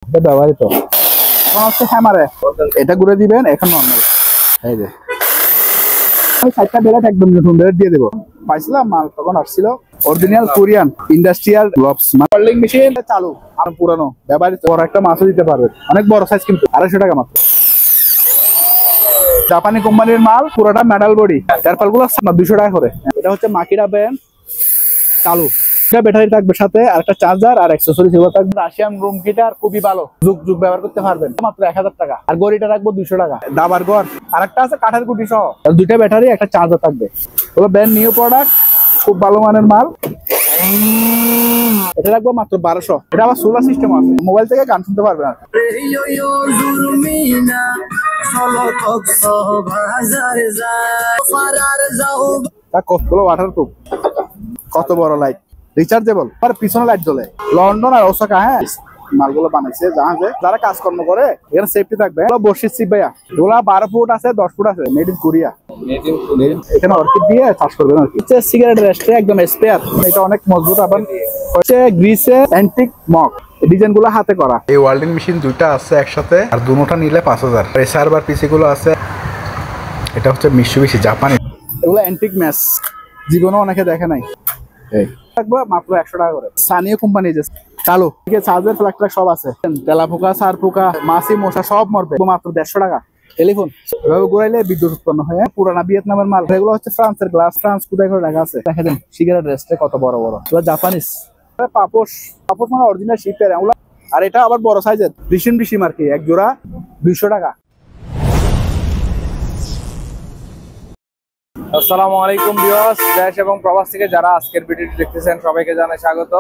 ব্যবহৃত হচ্ছে হ্যামারে এটা ঘুরে দিবেন এখন নরমাল এই যে আমি সাইডটা বেলেট একদম নতুন বেলেট দিয়ে দেবো পাইছিলাম মাল তখন আসছিল অরিজিনাল কোরিয়ান ইন্ডাস্ট্রিয়াল গ্লোভস মার্লিং মেশিন চালু আর পুরানো ব্যবহৃত বড় একটা মাছও দিতে পারবে অনেক বড় সাইজ কিন্তু 250 টাকা মাত্র জাপানি কোম্পানির মাল পুরোটা মেটাল বডি চারপালগুলো 200 টাকা করে এটা হচ্ছে মাকিরা ব্র্যান্ড চালু এটা ব্যাটারি থাকবে সাথে আর একটা চার্জার আর অ্যাকসেসরিজ এগুলো থাকবে রাশিয়ান রুম গিটার খুবই ভালো যুগ ব্যবহার করতে পারবেন মাত্র 1000 টাকা আর গড়িটা রাখবো 200 টাকা দাবার ঘর আর একটা আছে কাঠের গুটি সহ দুইটা ব্যাটারি একটা চার্জার থাকবে ওগুলো ব্র্যান্ড নিউ প্রোডাক্ট খুব ভালো মানের মাল এটা রাখবো মাত্র 1200 এটা আবার সোলার সিস্টেম আছে মোবাইল থেকে গান শুনতে পারবেন আর ওয়াটারপ্রুফ কত বড় লাইট রিচার্জেবল আর পিছনে লাইট জ্বলে লন্ডন আর ওসাকা হ্যাঁ মালগুলো বানাইছে জাহাজে যারা কাজকর্ম করে এখানে সেফটি থাকবে বসির সিপ ভাইয়া এগুলা 12 ফুট আছে 10 ফুট আছে মেড ইন কোরিয়া এখানে অর্কিড দিয়ে চাষ করবেন আর কি সিগারেট রেস্টে একদম স্পেয়ার এটা অনেক মজবুত আবার হচ্ছে গ্রিসে অ্যান্টিক মগ ডিজাইন গুলো হাতে করা এই ওয়েল্ডিং মেশিন দুইটা আছে একসাথে আর দুটোটা নিলে 5000 এই সার্ভার পিসি গুলো আছে এটা হচ্ছে মিৎসুবিশি জাপানি এগুলো অ্যান্টিক ম্যাচ জীবনে অনেকে দেখে নাই এই থাকবে মাত্র 100 টাকা করে স্থানীয় কোম্পানি যে চালু ঠিক আছে চার্জার ফ্ল্যাগ সব আছে তেলা পোকা সার পোকা মাছি মশা সব মরবে মাত্র 150 টাকা টেলিফোন এভাবে ঘুরাইলে বিদ্যুৎ উৎপন্ন হয় পুরানা ভিয়েতনামের মাল এগুলো হচ্ছে ফ্রান্সের গ্লাস ফ্রান্স কোথায় করে রাখা আছে দেখা দেন সিগারেট রেস্টে কত বড় বড় এগুলো জাপানিজ পাপোশ মানে অরিজিনাল শিপের এগুলো আর এটা আবার বড় সাইজের রিসিম আর কি এক জোড়া 200 টাকা আসসালামু আলাইকুম ভিউয়ার্স দেশ এবং প্রবাস থেকে যারা আজকের ভিডিওটি দেখতেছেন সবাইকে জানাই স্বাগত।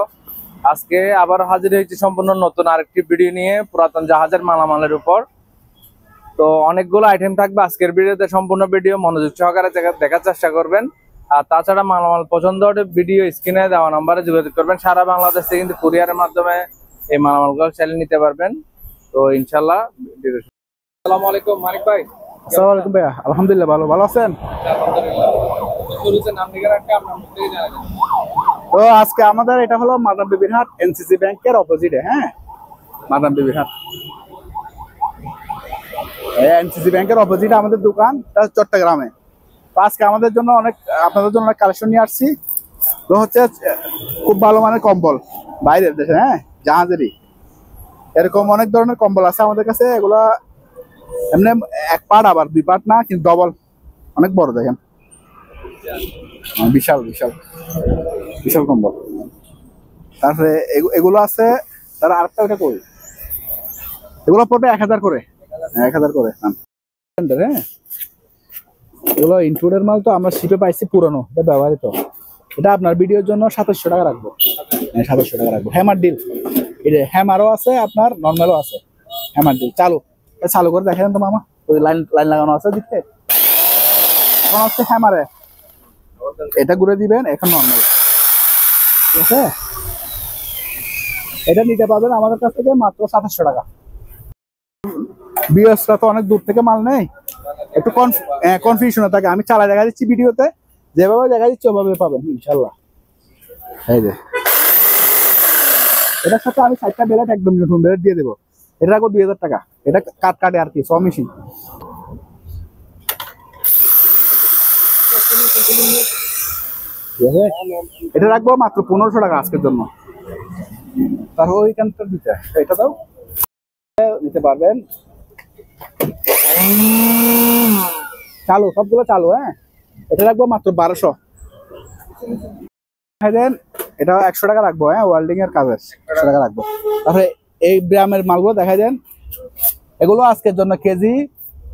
আজকে আবার হাজির হয়েছি সম্পূর্ণ নতুন আরেকটি ভিডিও নিয়ে পুরাতন জাহাজের মালামালের উপর। তো অনেকগুলো আইটেম থাকবে আজকের ভিডিওতে, সম্পূর্ণ ভিডিও মনোযোগ সহকারে দেখার চেষ্টা করবেন। আর তাছাড়া মালামাল পছন্দ হলে ভিডিও স্ক্রিনে দেওয়া নম্বরে যোগাযোগ করবেন। সারা বাংলাদেশ থেকে কিন্তু কুরিয়ারের মাধ্যমে এই মালামালগুলো চালিয়ে নিতে পারবেন। তো ইনশাল্লাহ আসসালামু আলাইকুম মানিক ভাই। আসসালামু আলাইকুম ভাইয়া, আলহামদুলিল্লাহ ভালো আছেন? তো আজকে আমাদের এটা হলো মাদাম বিবির হাট এনসিসি ব্যাংকের অপোজিটে। হ্যাঁ, মাদাম বিবির হাট এনসিসি ব্যাংকের অপোজিটে আমাদের দোকান, চট্টগ্রামে। তো আজকে আমাদের জন্য আপনাদের জন্য অনেক কালেকশন নিয়ে আসছি। তো হচ্ছে খুব ভালো মানের কম্বল বাইরের দেশে, হ্যাঁ জাহাজেরই এরকম অনেক ধরনের কম্বল আছে আমাদের কাছে। এগুলা এমনি এক পার্ট আবার দুই পার্ট না, কিন্তু ডবল অনেক বড়, দেখেন বিশাল বিশাল বিশাল কম্বল। তারপরে এগুলো আছে, তার আরেকটা ওটা কই, এগুলো পড়বে 1000 করে, 1000 করে। হ্যাঁ, এগুলো ইনক্লুডের মাল। তো আমরা শিপে পাইছি পুরনো, এটা ব্যবহৃত। এটা আপনার ভিডিওর জন্য 2700 টাকা রাখবো। 2700 টাকা রাখবো। হ্যামার ডিল, এটা হ্যামারও আছে আপনার নর্মালও আছে। হ্যামার ডিল চালু করে দেখেন তো মামা, ওই লাইন লাগানো আছে দিকে। এখন হচ্ছে হ্যামারে এটা ঘুরে দিবেন এখন নর্মাল, ঠিক আছে? এটা নিতে পারবেন আমাদের কাছ থেকে মাত্র 2700 টাকা। বিএসটা তো অনেক দূর থেকে মাল নেই, একটু কনফিউশন থাকে। আমি চালা দেখা দিচ্ছি ভিডিওতে, যেভাবে দেখা দিচ্ছি ওভাবে পাবেন ইনশাল্লাহ। এই যে এটার সাথে আমি 4টা বেলেট একদম নতুন বেলেট দিয়ে দেবো। এটা রাখবো 2000 টাকা। এটা কাটে আর কি, সব মেশিন। এটা রাখবো মাত্র 1500 টাকা আজকের জন্য। তারপর ওইখানটা দিতে এটা দাও, নিতে পারবেন। চালু, সবগুলো চালু। হ্যাঁ, এটা রাখবো মাত্র 1200। এটা 100 টাকা রাখবো। হ্যাঁ, ওয়েল্ডিং এর কাজের 100 টাকা রাখবো। তারপরে এই ব্রামের মালগুলো দেখা দেন, এগুলো আজকের জন্য কেজি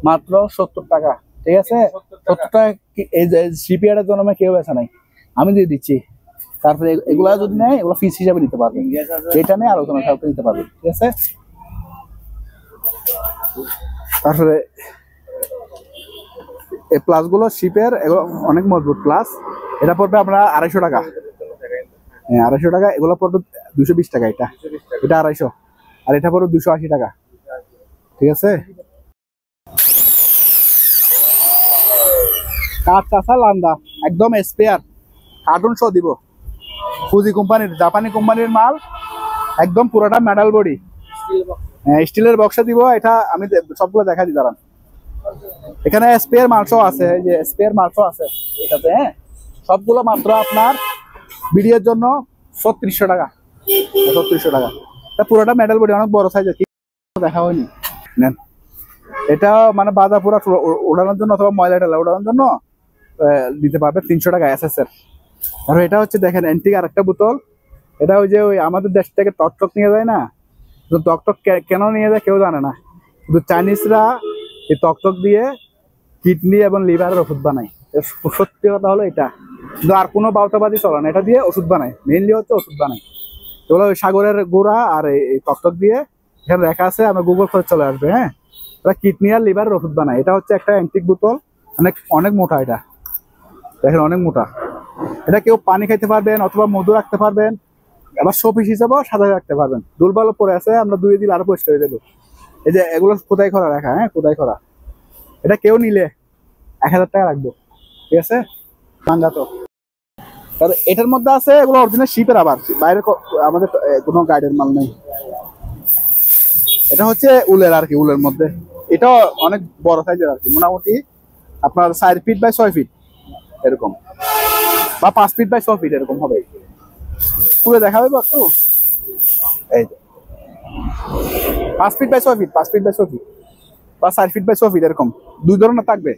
মাত্র 70 টাকা, ঠিক আছে? 70 টাকা এই শিপইয়ার্ডের জন্য কেউ বেচা নাই, আমি দিয়ে দিচ্ছি। তারপরে এগুলা যদি নেয়, এগুলো ফিস হিসাবে নিতে পারবেন, এটা নিয়ে আলোচনা সাথে নিতে পারবেন, ঠিক আছে? তারপরে এই প্লাস গুলো শিপের, এগুলো অনেক মজবুত প্লাস। এটা পড়বে আপনার 250 টাকা। হ্যাঁ, 250 টাকা। এগুলো পড়বে 220 টাকা। এটা 250, আর এটা পড়বে 280 টাকা, ঠিক আছে? কাঠ কাঁচা লান্দা একদম স্পেয়ার, কার্টুন সহ দিব। ফুজি কোম্পানির, জাপানি কোম্পানির মাল, একদম পুরোটা মেটাল বডি। স্টিলের বক্সে দিব। এটা আমি সবগুলো দেখা দিই দাঁড়ান। এখানে স্পেয়ার মালসও আছে, এই যে স্পেয়ার মালসও আছে এটাতে। হ্যাঁ, সবগুলো মাত্র আপনার ভিডিওর জন্য 3600 টাকা। 3600 টাকা। এটা পুরোটা মেটাল বডি, অনেক বড় সাইজের, দেখা হয়নি। নেন, এটা মানে বাধা পুরো ওড়ানোর জন্য অথবা ময়লা টেলা ওড়ানোর জন্য দিতে পারবে 300 টাকা এসএসএর। আর এটা হচ্ছে দেখেন অ্যান্টিক আরেকটা বোতল। এটা ওই যে ওই আমাদের দেশ থেকে টকটক নিয়ে যায় না, তো টকটক কেন নিয়ে যায় কেউ জানে না, কিন্তু চাইনিজরা এই টকটক দিয়ে কিডনি এবং লিভারের ওষুধ বানায়। সত্যি কথা হলো এটা, কিন্তু আর কোনো বাউতাবাদি চলে না, এটা দিয়ে ওষুধ বানায়, মেইনলি হচ্ছে ওষুধ বানায়। এগুলো ওই সাগরের গুঁড়া আর এই টকটক দিয়ে এখানে রেখা আছে, আমরা গুগল করে চলে আসবে। হ্যাঁ, এটা কিডনি আর লিভারের ওষুধ বানায়। এটা হচ্ছে একটা অ্যান্টিক বোতল, অনেক অনেক মোটা। এটা দেখেন অনেক মোটা। এটা কেউ পানি খাইতে পারবেন অথবা মধু রাখতে পারবেন, আবার শোপিস হিসেবেও সাজায় রাখতে পারবেন। দুলবালও পরে আছে, আমরা ধুয়ে দিলে আরো পরিষ্কার হয়ে দেবো। এই যে এগুলো খোদাই করা রাখা, হ্যাঁ খোদাই করা। এটা কেউ নিলে 1000 টাকা রাখবো, ঠিক আছে। ভাঙ্গা তো এটার মধ্যে আছে, এগুলো অরিজিনাল শিপের, আবার বাইরে আমাদের কোনো গাইডের মাল নেই। এটা হচ্ছে উলের আর কি, উলের মধ্যে। এটা অনেক বড় সাইজের আর কি, মোটামুটি আপনার 4 ফিট বাই 6 ফিট এরকম, বা 5 ফিট বাই 6 ফিট এরকম হবে। পুরো দেখা হবে একটু, এই 5 feet by 6 feet, 5 feet by 6 feet বা 4 ফিট বাই 6 ফিট এরকম দুই ধরনের থাকবে।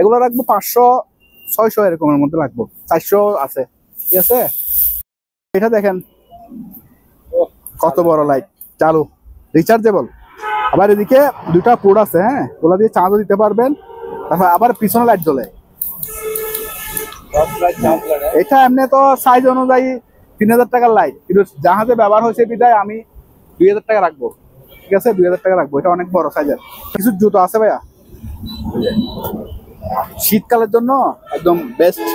এগুলো রাখবো 500 600 এরকমের মধ্যে রাখবো, 400 আছে, ঠিক আছে। এটা দেখেন কত বড় লাইট, চালু, রিচার্জেবল। আবার এদিকে দুটা পোর্ট আছে, হ্যাঁ, ওগুলা দিয়ে চার্জও দিতে পারবেন। তারপর আবার পিছনে লাইট জ্বলে। এটা এমনি তো সাইজ অনুযায়ী 3000 টাকার লাইট, কিন্তু জাহাজে ব্যবহার হয়েছে বিদায় আমি 2000 টাকা রাখবো, ঠিক আছে। 2000 টাকা রাখবো। এটা অনেক বড় সাইজের। কিছু জুতো আছে ভাইয়া, শীতকালের জন্য একদম বেস্ট।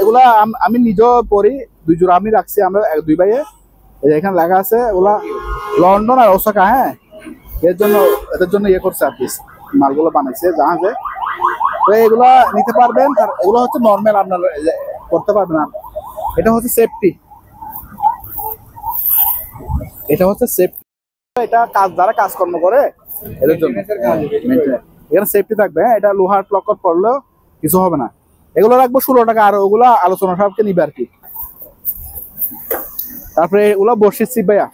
এগুলা আমি নিজেও পরি, 2 জোড়া আমি রাখছি, আমরা 2 ভাইয়ে। এখানে লেখা আছে ওগুলা লন্ডন আর ওসাকা। হ্যাঁ, এদের জন্য ইয়ে করছে আর কি, মালগুলো বানাইছে জাহাজে। তো এগুলা নিতে পারবেন। আর এগুলো হচ্ছে নর্মাল, আপনার করতে পারবেন না। এটা হচ্ছে সেফটি, এটা হচ্ছে সেফটি। এটা যারা কাজকর্ম করে এদের জন্য এখানে সেফটি থাকবে। হ্যাঁ, এটা লোহার প্লকট পড়লেও কিছু হবে না। এগুলো রাখবো 16 টাকা, আর ওগুলা আলোচনা সবকে নিবে আর কি। তারপরে এগুলো বর্ষির সিপ ভাইয়া,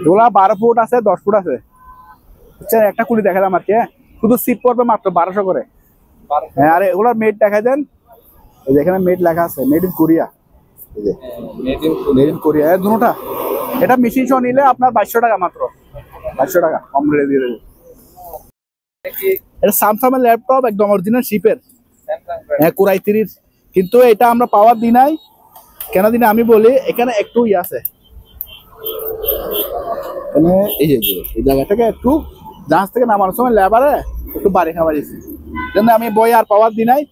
এগুলা 12 ফুট আছে, 10 ফুট আছে। একটা কুলি দেখালাম আর কি। শুধু সিপ পড়বে মাত্র 1200 করে। হ্যাঁ, আর এগুলোর মেড দেখা দেন, এই যে এখানে মেড লেখা আছে, মেড ইন কোরিয়া। এই যে মেড ইন কোরিয়া দুটোটা। এটা মেশিন সহ নিলে আপনার 2200 টাকা মাত্র, 2200 টাকা কম রেটে দিয়ে দেবো। এটা স্যামসাং এর ল্যাপটপ, একদম অরিজিনাল শিপের, হ্যাঁ কোরাই 30। কিন্তু এটা আমরা পাওয়ার দিই নাই। কেন দিন আমি বলি, এখানে একটু ইয়ে আছে, এই যে এই জায়গাটাকে একটু জাহাজ থেকে নামানোর সময় লেবারে একটু বাড়ি খাওয়া দিয়েছি, জন্য আমি বই আর পাওয়ার দিই নাই।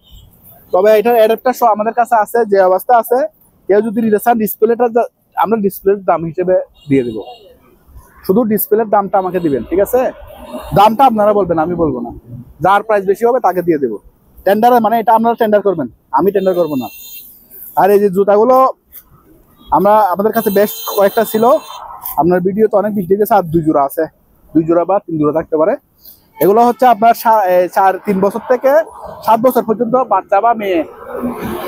তবে এটার অ্যাডাপ্টার সহ আমাদের কাছে আছে, যে অবস্থা আছে। কেউ যদি নিতে চান, ডিসপ্লেটা আমরা ডিসপ্লের দাম হিসেবে দিয়ে দেবো। শুধু ডিসপ্লের দামটা আমাকে দিবেন, ঠিক আছে। দামটা আপনারা বলবেন, আমি বলবো না। যার প্রাইস বেশি হবে তাকে দিয়ে দেবো। টেন্ডারে মানে এটা আপনারা টেন্ডার করবেন, আমি টেন্ডার করবো না। আর এই যে জুতাগুলো আমাদের কাছে বেস্ট কয়েকটা ছিল, আপনার ভিডিও তো অনেক বিক্রি গেছে। আর 2 জোড়া আছে, 2 জোড়া বা 3 জোড়া থাকতে পারে। এগুলো হচ্ছে আপনার 3 বছর থেকে 7 বছর পর্যন্ত বাচ্চা বা মেয়ে,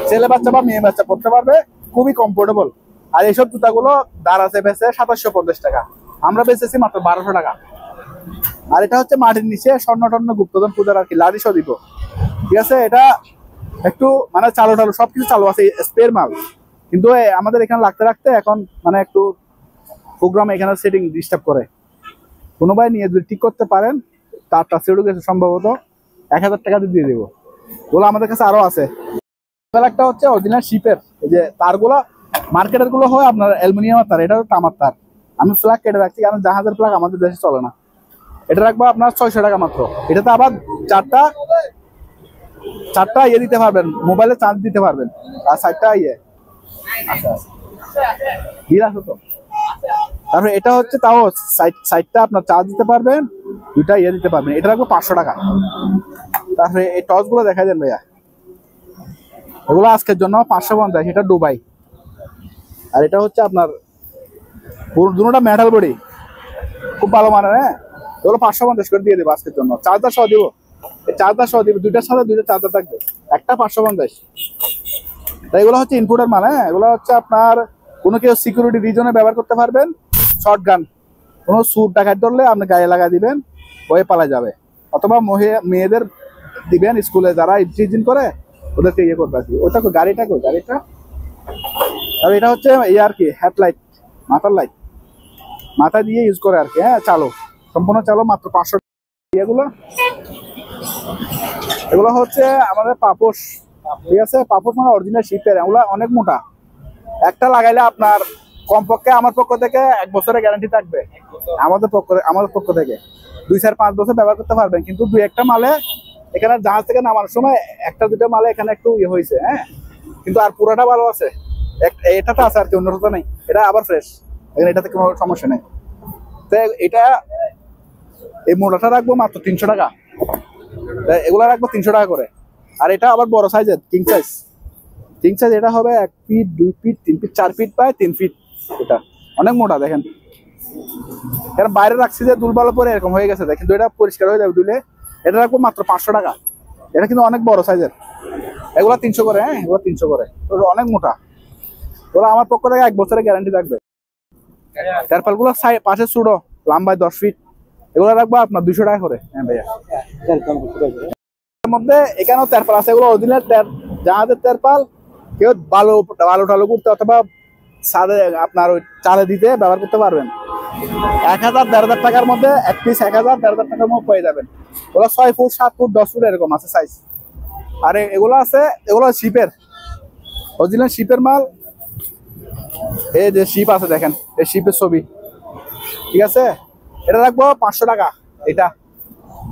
ছেলে বাচ্চা বা মেয়ে বাচ্চা পড়তে পারবে, খুবই কমফোর্টেবল। আর এইসব জুতাগুলো দারাজে বেচে 2750 টাকা, আমরা বেচেছি মাত্র 1200 টাকা। আর এটা হচ্ছে মাটির নিচে স্বর্ণ গুপ্তধন পূজার আর কি, লারিশও দিব, ঠিক আছে। এটা একটু মানে চালু সবকিছু চালু আছে, স্পেয়ার মাল। কিন্তু আমাদের এখানে রাখতে এখন মানে একটু প্রোগ্রাম এখানে সেটিং ডিস্টার্ব করে। কোনো ভাই নিয়ে যদি ঠিক করতে পারেন, তারটা সেটু গেছে সম্ভবত 1000 টাকা দিয়ে দেবো। ওগুলো আমাদের কাছে আরো আছে। একটা হচ্ছে অরিজিনাল শিপের, এই যে তারগুলো মার্কেটের গুলো হয় আপনার অ্যালুমিনিয়ামের তার, এটা তামার তার। আমি ফ্ল্যাগ কেটে রাখছি, কারণ জাহাজের ফ্ল্যাগ আমাদের দেশে চলে না। এটা রাখবো আপনার 600 টাকা মাত্র। এটাতে আবার চারটা ইয়ে দিতে পারবেন, মোবাইলে চার্জ দিতে পারবেন। আর 4টা ইয়ে আছে তো। তারপরে এটা হচ্ছে তাও সাইডটা আপনার চার্জ দিতে পারবেন, 2টা ইয়ে দিতে পারবেন। এটা রাখবো 500 টাকা। তারপরে এই টর্চ গুলো দেখা দেন ভাইয়া, এগুলো আজকের জন্য 550, এটা দুবাই। আর এটা হচ্ছে আপনার দুটোটা মেটাল বডি, খুব ভালো মানের। হ্যাঁ, এগুলো 550 করে দিয়ে দেবো আজকের জন্য। চার্জার সহ দিব, চার্জার সহ দিব, দুইটার সাথে দুইটা চার্জার থাকবে, একটা 550। এগুলো হচ্ছে ইনপুটের মাল। হ্যাঁ, এগুলো হচ্ছে আপনার কোনো কেউ সিকিউরিটি রিজনে ব্যবহার করতে পারবেন। শর্ট গান, কোনো সুর ডাকাত ধরলে আপনি গায়ে লাগা দিবেন, বয়ে পালা যাবে। অথবা মেয়েদের দিবেন স্কুলে যারা ইঞ্জিন করে ওদেরকে ইয়ে করবে আর কি। ওটা গাড়িটা আর এটা হচ্ছে ইয়ে আর কি, হেডলাইট, মাথার লাইট, মাথা দিয়ে ইউজ করে আর কি। হ্যাঁ, চালো সম্পূর্ণ চালো, মাত্র 500। এগুলো হচ্ছে আমাদের পাপোশ, ঠিক আছে? পাপোশ মানে অরিজিনাল শিপের, এগুলো অনেক মোটা। একটা লাগাইলে আপনার কমপক্ষে আমার পক্ষ থেকে 1 বছরের গ্যারান্টি থাকবে। আমাদের পক্ষ থেকে 2-4-5 বছর ব্যবহার করতে পারবেন। কিন্তু 2-1টা মালে এখানে জাহাজ থেকে নামানোর সময় 1-2টা মালে এখানে একটু ইয়ে হয়েছে। হ্যাঁ, কিন্তু আর পুরাটা ভালো আছে। এটাতে আছে আর কি, অন্যটা নেই। এটা আবার ফ্রেশ, এটাতে কোনো সমস্যা নেই। তো এটা এই মোটাটা রাখবো মাত্র 300 টাকা, এগুলা রাখবো 300 টাকা করে। আর এটা আবার বড় সাইজের, কিং সাইজ। এটা হবে 1 feet, 2 feet, 3 feet, 4 feet by 3 feet. এটা অনেক মোটা দেখেন। কারণ বাইরে রাখছি যে দুলবালো পরে এরকম হয়ে গেছে, কিন্তু এটা পরিষ্কার হয়ে যাবে দুলে। এটা রাখবো মাত্র 500 টাকা। এটা কিন্তু অনেক বড় সাইজের। এগুলা 300 করে। হ্যাঁ, এগুলো 300 করে, অনেক মোটা। ওরা আমার পক্ষ থেকে 1 বছরের গ্যারান্টি থাকবে। টারপাল গুলো পাশে ছোটো, লম্বায় 10 ফিট। এগুলো রাখবো আপনার 200 টাকা করে। হ্যাঁ ভাইয়া, এর মধ্যে এখানেও টারপাল আছে। এগুলো অরিজিনাল জাহাজের টারপাল। কেউ বালু টালু করতে অথবা ছাদে আপনার ওই চালে দিতে ব্যবহার করতে পারবেন। 1000-1500 টাকার মধ্যে এক পিস, 1000-1500 টাকার মধ্যে পেয়ে যাবেন। ওগুলো 6 ফুট, 7 ফুট, 10 ফুট এরকম আছে সাইজ। আর এগুলো আছে, এগুলো শিপের, অরিজিনাল শিপের মাল। এই যে শিপ আছে দেখেন, এই শিপের ছবি, ঠিক আছে? এটা রাখবো 500 টাকা এটা।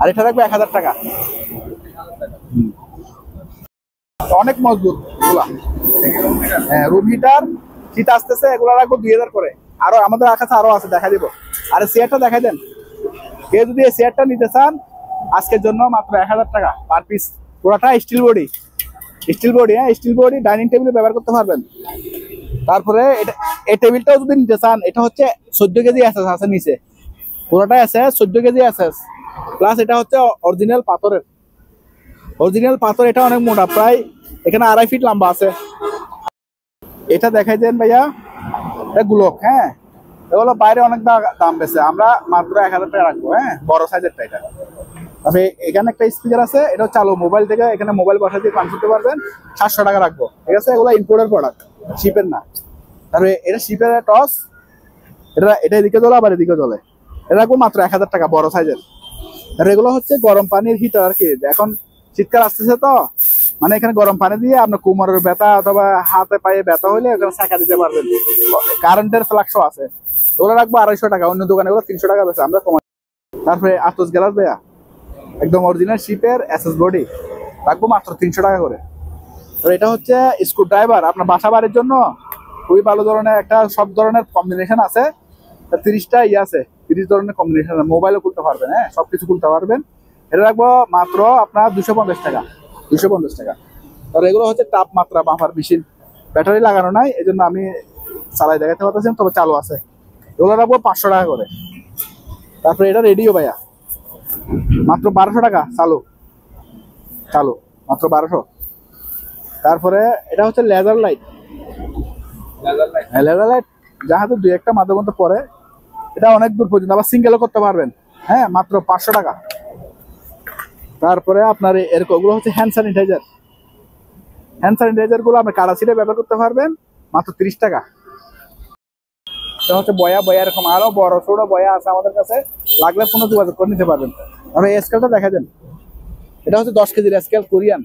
আর এটা রাখবো 1000 টাকা। অনেক মজবুত এগুলা। হ্যাঁ, রুম হিটার, শীত আসতেছে, এগুলা রাখবো 2000 করে। আরো আমাদের কাছে আরো আছে, দেখা দিব। আর চেয়ারটা দেখাই দেন। কেউ যদি এই চেয়ারটা নিতে চান আজকের জন্য মাত্র 1000 টাকা পার পিস। পুরাটা স্টিল বডি। হ্যাঁ, স্টিল বডি, ডাইনিং টেবিলে ব্যবহার করতে পারবেন। তারপরে এই টেবিলটাও যদি নিতে চান, এটা হচ্ছে 14 কেজি এসএস আছে নিচে, পুরোটা এসএস 14 কেজি এসএস প্লাস। এটা হচ্ছে অরিজিনাল পাথরের, এটা অনেক মোটা, প্রায় এখানে 2.5 ফিট লম্বা আছে। এটা দেখাই দেন ভাইয়া, এটা গুলক। হ্যাঁ, এগুলো বাইরে অনেক দাম বেশি, আমরা মাত্র 1000 টাকা রাখবো। হ্যাঁ, বড় সাইজেরটা এটা। তারপরে এখানে একটা স্পিকার আছে, এটা চালু মোবাইল থেকে, এখানে মোবাইল বসা দিয়ে কানেক্ট করতে পারবেন। 700 টাকা রাখবো, ঠিক আছে? এগুলো ইম্পোর্টের প্রোডাক্ট, শিপের না। তারপরে এটা শিপের টস, এটা এদিকে জ্বলে আবার এদিকে জ্বলে। এটা রাখবো মাত্র 1000 টাকা, বড় সাইজের। আর এগুলো হচ্ছে গরম পানির হিটার আর কি। এখন শীতকাল আসতেছে তো, মানে এখানে গরম পানি দিয়ে আপনার কোমরের ব্যথা অথবা হাতে পায়ে ব্যথা হলে এখানে ছাঁকা দিতে পারবেন। কারেন্টের ফ্লাক্সও আছে। ওগুলো রাখবো 250 টাকা, অন্য দোকানে এগুলো 300 টাকা বেশি, আমরা কমাই। তারপরে আতস গ্লাস ভাইয়া, একদম অরিজিনাল শিপের এসএস বডি, রাখবো মাত্র 300 টাকা করে। এটা হচ্ছে স্ক্রু ড্রাইভার, আপনার বাসা বাড়ির জন্য খুবই ভালো ধরনের একটা, সব ধরনের কম্বিনেশন আছে। 30টা ইয়ে আছে, 30 ধরনের কম্বিনেশন। মোবাইলও খুলতে পারবেন। হ্যাঁ, সবকিছু খুলতে পারবেন। এটা রাখবো মাত্র আপনার 250 টাকা। আর এগুলো হচ্ছে তাপমাত্রা মাপার মেশিন, ব্যাটারি লাগানো নাই, এই জন্য আমি চালাই দেখাতে পারতেছি, তবে চালু আছে। এগুলো রাখবো 500 টাকা করে। তারপরে এটা রেডিও ভাইয়া, মাত্র 1200 টাকা। চালু মাত্র 1200। তারপরে এটা হচ্ছে লেজার লাইট, যাহাতে 2-1টা মাঝে মধ্যে পরে, এটা অনেক দূর পর্যন্ত, আবার সিঙ্গেলও করতে পারবেন। হ্যাঁ, মাত্র 500 টাকা। তারপরে আপনার এরকম গুলো হচ্ছে হ্যান্ড স্যানিটাইজার গুলো আপনি কারা ছিটে ব্যবহার করতে পারবেন, মাত্র 30 টাকা। এটা হচ্ছে বয়া, এরকম আরো বড় ছোট বয়া আছে আমাদের কাছে, লাগলে ফোনে যোগাযোগ করে নিতে পারবেন। আর এই স্কেলটা দেখা দেন, এটা হচ্ছে 10 কেজির স্কেল, কোরিয়ান।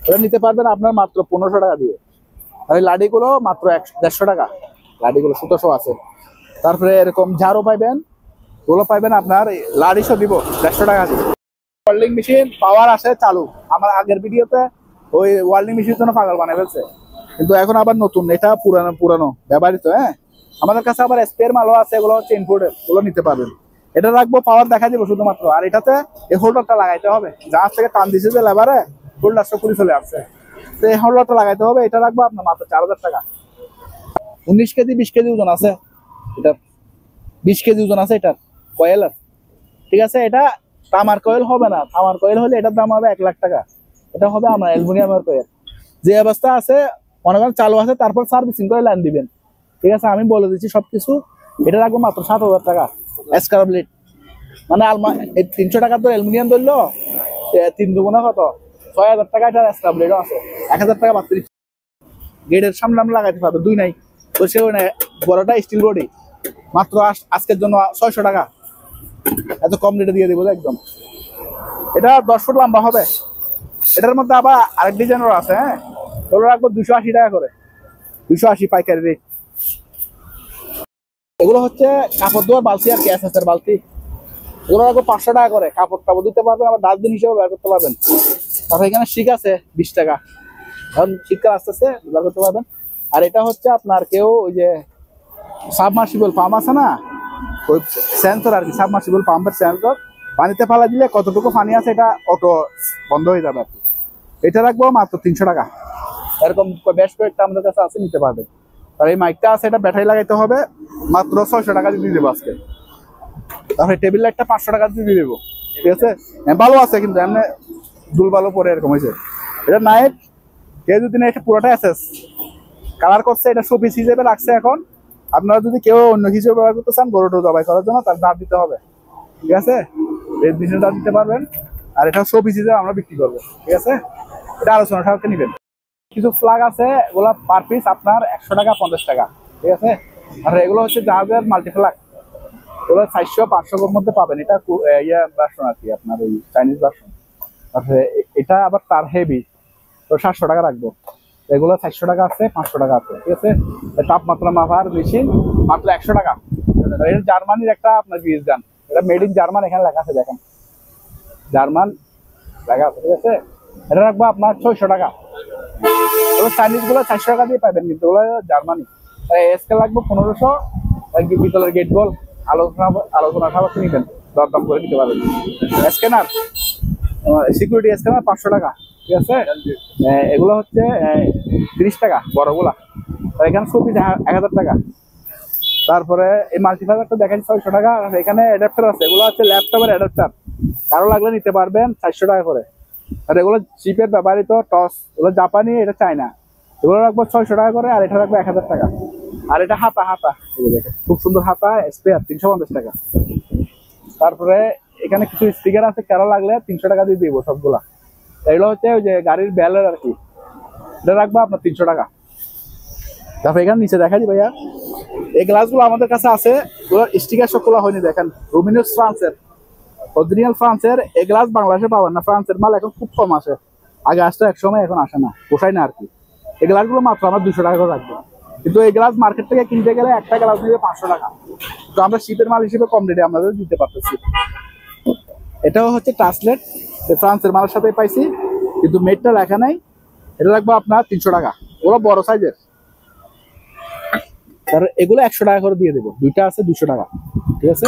এটা নিতে পারবেন আপনার মাত্র 1500 টাকা দিয়ে। আর এই লাডিগুলো মাত্র 150 টাকা, লাডিগুলো 700 আছে। তারপরে এরকম ঝাড়ু পাইবেন, ওগুলো পাইবেন আপনার লাডিশো দিব 150 টাকা দিয়ে। ওয়েল্ডিং মেশিন পাওয়ার আসে চালু, আমার আগের ভিডিওতে ওই ওয়েল্ডিং মেশিনের জন্য পাগল বানাই ফেলছে, কিন্তু এখন আবার নতুন, এটা পুরানো ব্যবহৃত। হ্যাঁ, আমাদের কাছে আবার স্পেয়ার মালও আছে, এগুলো হচ্ছে ইম্পোর্টেড, ওগুলো নিতে পারবেন। এটা রাখবো, পাওয়ার দেখা দিব শুধুমাত্র। আর এটাতে এই হোল্ডারটা লাগাইতে হবে, জাহাজ থেকে টান দিছে যে লেবারে, হোল্ডার সব পুরি চলে আসছে, তো এই হোল্ডারটা লাগাইতে হবে। এটা রাখবো আপনার মাত্র 4000 টাকা। 19 কেজি 20 কেজি ওজন আছে এটা, 20 কেজি ওজন আছে এটার। কয়েলার, ঠিক আছে। এটা তামার কয়েল হবে না, তামার কয়েল হলে এটার দাম হবে 1 লাখ টাকা। এটা হবে আমার অ্যালুমিনিয়ামের কয়েল। যে অবস্থা আছে মনে করেন চালু আছে, তারপর সার্ভিসিং করে লাইন দিবেন, ঠিক আছে। আমি বলে দিচ্ছি সবকিছু। এটা রাখবো মাত্র 7,000 টাকা স্কয়ার ব্লেড। মানে 300 টাকা তো অ্যালুমিনিয়াম ধরলো, 3 দুগুণা কত 6,000 টাকা। এটা স্কয়ার ব্লেডও আছে 1,000 টাকা মাত্র। গেটের সামনে আমরা লাগাইতে পারবো 2 নাই তো সে বড়টা স্টিল বডি মাত্র আজকের জন্য 600 টাকা। এত কম রেটে দিয়ে দেবো একদম। এটা 10 ফুট লম্বা হবে। এটার মধ্যে আবার আরেক ডিজাইনের আছে, হ্যাঁ, ওগুলো রাখবো 280 টাকা করে, 280 পাইকারি রেট। এগুলো হচ্ছে কাপড় ধোয়ার বালতি আর কি, এসএসের বালতি। এগুলো রাখবো 500 টাকা করে। কাপড় টাপড় দিতে পারবেন, আবার ডাস্টবিন হিসেবে ব্যবহার করতে পারবেন। তারপর এখানে শিক আছে 20 টাকা, কারণ শীতকাল আস্তে আস্তে ব্যবহার করতে পারবেন। আর এটা হচ্ছে আপনার কেউ ওই যে সাবমার্সিবল পাম্প আছে না, ওই সেন্সর আর কি, সাবমার্সিবল পাম্পের সেন্সর। পানিতে ফেলা দিলে কতটুকু পানি আছে এটা অটো বন্ধ হয়ে যাবে আর কি। এটা রাখবো মাত্র 300 টাকা। এরকম বেশ কয়েকটা আমাদের কাছে আছে, নিতে পারবেন। আর এই মাইকটা আছে, এটা ব্যাটারি লাগাইতে হবে, মাত্র 600 টাকা দিয়ে দেবো আজকে। তারপরে টেবিল লাইটটা 500 টাকা দিয়ে দেবো, ঠিক আছে। ভালো আছে কিন্তু এমনি দুল ভালো পরে এরকম হয়েছে। এটা নাইট কেউ যদি এটা পুরোটা এসএস কালার করছে, এটা শোপিস হিসেবে রাখছে। এখন আপনারা যদি কেউ অন্য হিসেবে ব্যবহার করতে চান গরুটো জবাই করার জন্য, তার দাঁত দিতে হবে, ঠিক আছে। এই দিনের দাঁত দিতে পারবেন। আর এটা শোপিস হিসেবে আমরা বিক্রি করবো, ঠিক আছে। এটা আলোচনা সাথে নেবেন। কিছু ফ্ল্যাগ আছে, এগুলো পার পিস আপনার 100 টাকা 50 টাকা, ঠিক আছে। আর এগুলো হচ্ছে জাহাজের মাল্টি ফ্ল্যাগ, এগুলো 400-500 মধ্যে পাবেন। এটা ইয়া ভার্সন আর কি, আপনার ওই চাইনিজ ভার্সন। তারপরে এটা আবার তার হেভি, তো 700 টাকা রাখবো। এগুলো 400 টাকা আছে, 500 টাকা আছে, ঠিক আছে। তাপমাত্রা মাপার মেশিন মাত্র 100 টাকা। এটা জার্মানির একটা আপনার বিএস গান, এটা মেড ইন জার্মান, এখানে লেখা আছে দেখেন, জার্মান লেখা আছে, ঠিক আছে। এটা রাখবো আপনার 600 টাকা। তবে চাইনিজ গুলো 400 টাকা দিয়ে পাবেন, কিন্তু ওগুলো জার্মানি। এসকে লাগবে 1500। বিতলের গেট বল আলোচনা সাপেক্ষে নিবেন, দরদাম করে নিতে পারবেন। স্ক্যানার, সিকিউরিটি স্ক্যানার 500 টাকা, ঠিক আছে। এগুলো হচ্ছে 30 টাকা বড়গুলা। এখানে শোপিস 1000 টাকা। তারপরে এই মাল্টিফায়ারটা দেখেন 600 টাকা। এখানে অ্যাডাপ্টার আছে, এগুলো হচ্ছে ল্যাপটপের অ্যাডাপ্টার, কারো লাগলে নিতে পারবেন 400 টাকা করে। আর এগুলো চিপের ব্যবহৃত টস, এগুলো জাপানি, এটা চায়না। এগুলো রাখবো 600 টাকা করে। আর এটা রাখবো 1000 টাকা। আর এটা হাতা খুব সুন্দর হাতা, স্পেয়ার 350 টাকা। তারপরে এখানে কিছু স্টিকার আছে, কারো লাগলে 300 টাকা দিয়ে দিব সবগুলা। এগুলো হচ্ছে ওই যে গাড়ির বেলের আর কি, এটা রাখবো আপনার 300 টাকা। তারপরে এখানে নিচে দেখা দিই ভাইয়া, এই গ্লাসগুলো আমাদের কাছে আছে, স্টিকার সবগুলো হয়নি। দেখেন রুমিনিউস ফ্রান্সের, অরিজিনাল ফ্রান্সের। এই গ্লাস বাংলাদেশে পাবেন না, ফ্রান্সের মাল এখন খুব কম আসে। আগে আসতো এক সময়, এখন আসে না, পোষায় না আর কি। এই গ্লাসগুলো মাত্র আমরা 200 টাকা করে রাখবো। কিন্তু এই গ্লাস মার্কেট থেকে কিনতে গেলে একটা গ্লাস নিবে 500 টাকা। তো আমরা শিপের মাল হিসেবে কম রেটে আমাদের দিতে পারতেছি। এটাও হচ্ছে ট্রান্সলেট, ফ্রান্সের মালের সাথে পাইছি, কিন্তু মেটটা লেখা নাই। এটা লাগবে আপনার 300 টাকা, ওগুলো বড় সাইজের। তারপরে এগুলো 100 টাকা করে দিয়ে দেবো, দুইটা আছে 200 টাকা, ঠিক আছে।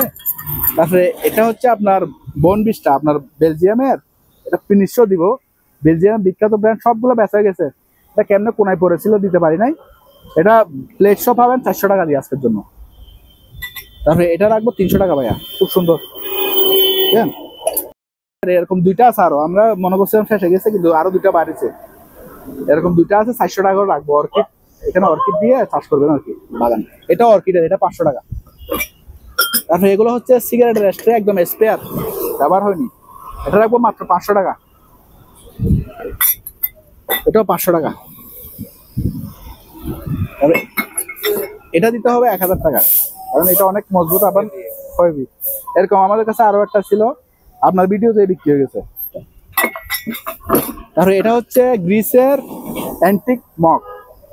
তারপরে এটা হচ্ছে আপনার বনবিস্টা, আপনার বেলজিয়ামের। এটা ফিনিশও দিব, বেলজিয়ামের বিখ্যাত ব্র্যান্ড, সবগুলো বেচা গেছে। এটা কেমনে কোনায় পড়েছিল, দিতে পারি নাই। এটা প্লেট শপ পাবেন 400 টাকা দিয়ে আজকের জন্য। তারপরে এটা রাখবো 300 টাকা ভাইয়া, খুব সুন্দর। এরকম দুইটা আছে, আরো আমরা মনে করছিলাম শেষ হয়ে গেছে, কিন্তু আরো দুইটা বাড়িছে। এরকম দুইটা আছে 400 টাকা করে রাখবো। অর্কিড, এখানে অর্কিড দিয়ে চাষ করবেন আর কি, বাগান। এটা অর্কিডের, এটা 500 টাকা। তারপরে এগুলো হচ্ছে সিগারেটের স্ট্রে, একদম স্পেয়ার, ব্যবহার হয়নি। এটা রাখবো মাত্র 500 টাকা। এটাও 500 টাকা। এটা দিতে হবে 1000 টাকা, কারণ এটা অনেক মজবুত, আবার হয়বি। এরকম আমাদের কাছে আরো একটা ছিল, আপনার ভিডিওতে বিক্রি হয়ে গেছে। তারপরে এটা হচ্ছে গ্রিসের অ্যান্টিক মগ,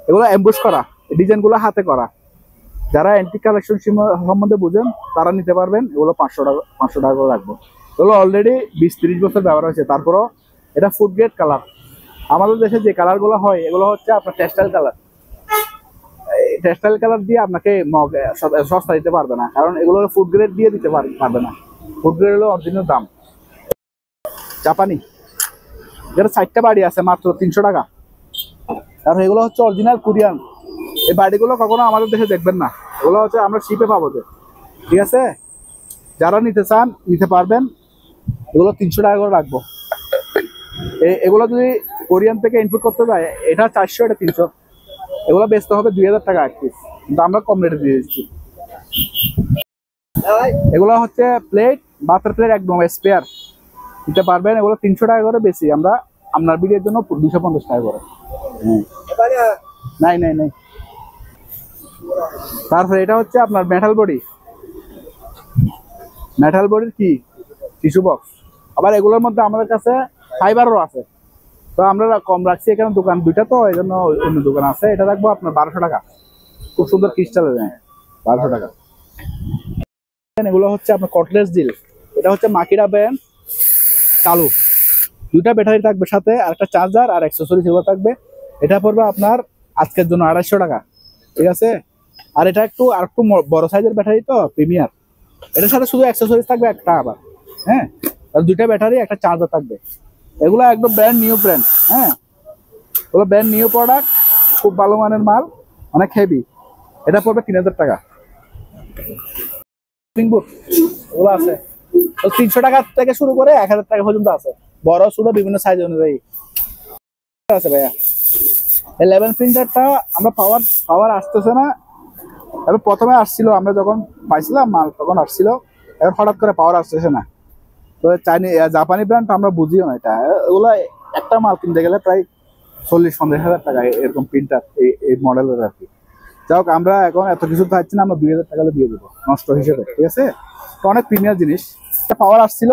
এগুলো এমবুশ করা, ডিজাইন গুলো হাতে করা। যারা অ্যান্টিক কালেকশন সম্বন্ধে বুঝেন তারা নিতে পারবেন। এগুলো 500 টাকা করে রাখবো। এগুলো অলরেডি 20-30 বছর ব্যবহার হয়েছে। তারপরও এটা ফুড গ্রেড কালার। আমাদের দেশে যে কালার গুলো হয়, এগুলো হচ্ছে আপনার টেক্সটাইল কালার। টেক্সটাইল কালার দিয়ে আপনাকে মগ সস্তা দিতে পারবে না, কারণ এগুলো ফুড গ্রেড দিয়ে দিতে পারবে না। ফুড গ্রেড হলো অরিজিনাল দাম। জাপানি, যেটা 4টা বাড়ি আছে, মাত্র 300 টাকা। আর এগুলো হচ্ছে অরিজিনাল কোরিয়ান। এই বাড়িগুলো কখনো আমাদের দেশে দেখবেন না, এগুলো হচ্ছে আমরা শিপে পাবো, ঠিক আছে। যারা নিতে চান নিতে পারবেন। এগুলো 300 টাকা করে রাখবো। এগুলো যদি কোরিয়ান থেকে ইনপুট করতে যায়, এটা 400, এটা 300। এগুলো বেচতে হবে 2000 টাকা এক পিস, কিন্তু আমরা কম রেটে দিয়ে দিচ্ছি। এগুলো হচ্ছে প্লেট, ভাতের প্লেট একদম স্পেয়ার নিতে পারবেন। এগুলো 300 টাকা করে বেশি, আমরা আপনার ভিডিওর জন্য 250 টাকা করে। নাই নাই নাই। তারপরে এটা হচ্ছে আপনার মেটাল বডি, মেটাল বডির কি টিস্যু বক্স। আবার এগুলোর মধ্যে আমাদের কাছে ফাইবারও আছে, তো আমরা কম রাখছি এখানে, দোকান দুইটা তো এই জন্য অন্য দোকান আছে। এটা রাখবো আপনার 1200 টাকা, খুব সুন্দর ক্রিস্টালের, 1200 টাকা। এগুলো হচ্ছে আপনার কটলেস ডিল, এটা হচ্ছে মাকিরা ব্র্যান্ড চালু, দুইটা ব্যাটারি থাকবে সাথে, আর একটা চার্জার আর অ্যাক্সেসরিজ এগুলো থাকবে। এটা পড়বে আপনার আজকের জন্য 250 টাকা, ঠিক আছে। আর এটা একটু বড় সাইজের ব্যাটারি তো প্রিমিয়ার, এটার সাথে শুধু অ্যাক্সেসরিজ থাকবে একটা আবার, হ্যাঁ, আর দুইটা ব্যাটারি একটা চার্জার থাকবে। এগুলো একদম ব্র্যান্ড নিউ ব্র্যান্ড, হ্যাঁ, এগুলো ব্র্যান্ড নিউ প্রোডাক্ট, খুব ভালো মানের মাল, অনেক হেভি। এটা পড়বে 3000 টাকা। এগুলো আছে 300 টাকা থেকে শুরু করে 1000 টাকা পর্যন্ত আছে, বড় ছোট বিভিন্ন সাইজ অনুযায়ী আছে ভাইয়া। 11 প্রিন্টারটা আমরা পাওয়ার আসতেছে না, তবে প্রথমে আসছিল, আমরা যখন পাইছিলাম মাল তখন আসছিল, এখন হঠাৎ করে পাওয়ার আসতেছে না। তো জাপানি ব্র্যান্ড আমরা বুঝিও না এটা। এগুলো একটা মাল কিনতে গেলে প্রায় 40-50 হাজার টাকা এরকম প্রিন্টার, এই মডেলের আর কি। যাই হোক, আমরা এখন এত কিছু চাচ্ছি না, আমরা 2000 টাকা দিয়ে দেবো নষ্ট হিসেবে, ঠিক আছে। তো অনেক প্রিমিয়ার জিনিস। পাওয়ার আসছিল,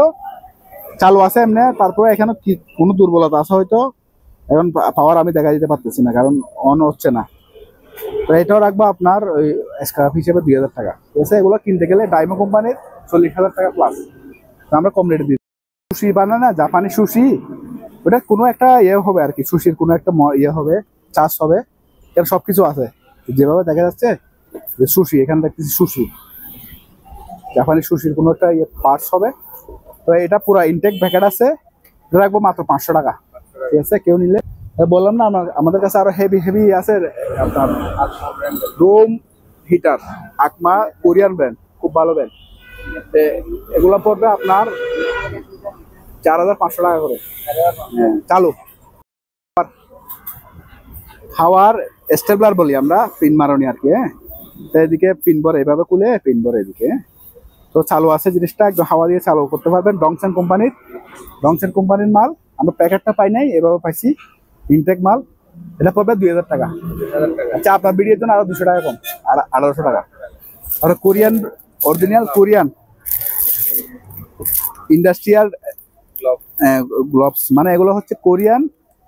চালু আছে এমনি, তারপরে এখানে কি কোনো দুর্বলতা আছে হয়তো, এখন পাওয়ার আমি দেখা দিতে পারতেছি না, কারণ অন হচ্ছে না। তো এটাও রাখবো আপনার ওই স্ক্র্যাপ হিসেবে 2000 টাকা, ঠিক আছে। এগুলো কিনতে গেলে ডাইমো কোম্পানির 40,000 টাকা প্লাস, আমরা কম রেটে দিই। সুশি বানায় না, জাপানি সুশি, ওটা কোনো একটা ইয়ে হবে আর কি, সুশির কোনো একটা ইয়ে হবে, চাষ হবে, এর সবকিছু আছে। যেভাবে দেখা যাচ্ছে যে সুশি, এখানে দেখতেছি সুশি, জাপানি সুশির কোনো একটা ইয়ে পার্টস হবে। তো এটা পুরো ইনটেক প্যাকেট আছে, এটা রাখবো মাত্র 500 টাকা, ঠিক আছে। কেউ নিলে বললাম না, আমাদের কাছে আরো হেভি হেভি আছে আপনার রুম হিটার, আকমা কোরিয়ান ব্র্যান্ড, খুব ভালো ব্র্যান্ড। এগুলো পড়বে আপনার 4500 টাকা করে চালু। খাওয়ার স্টেবলার বলি আমরা, পিন মারনি আর কি, হ্যাঁ। তো এদিকে পিন বর এইভাবে খুলে পিন বর এদিকে, তো চালু আছে জিনিসটা, একদম হাওয়া দিয়ে চালু করতে পারবেন। ডংসেন কোম্পানির মাল, আমরা প্যাকেটটা পাই নাই, এভাবে পাইছি ইনটেক মাল। এটা পড়বে 2000 টাকা। আচ্ছা, আপনার ভিডিওর জন্য আরো 200 টাকা কম, আর 1800 টাকা। আর Korean original Korean industrial gloves, মানে এগুলো হচ্ছে কোরিয়ান,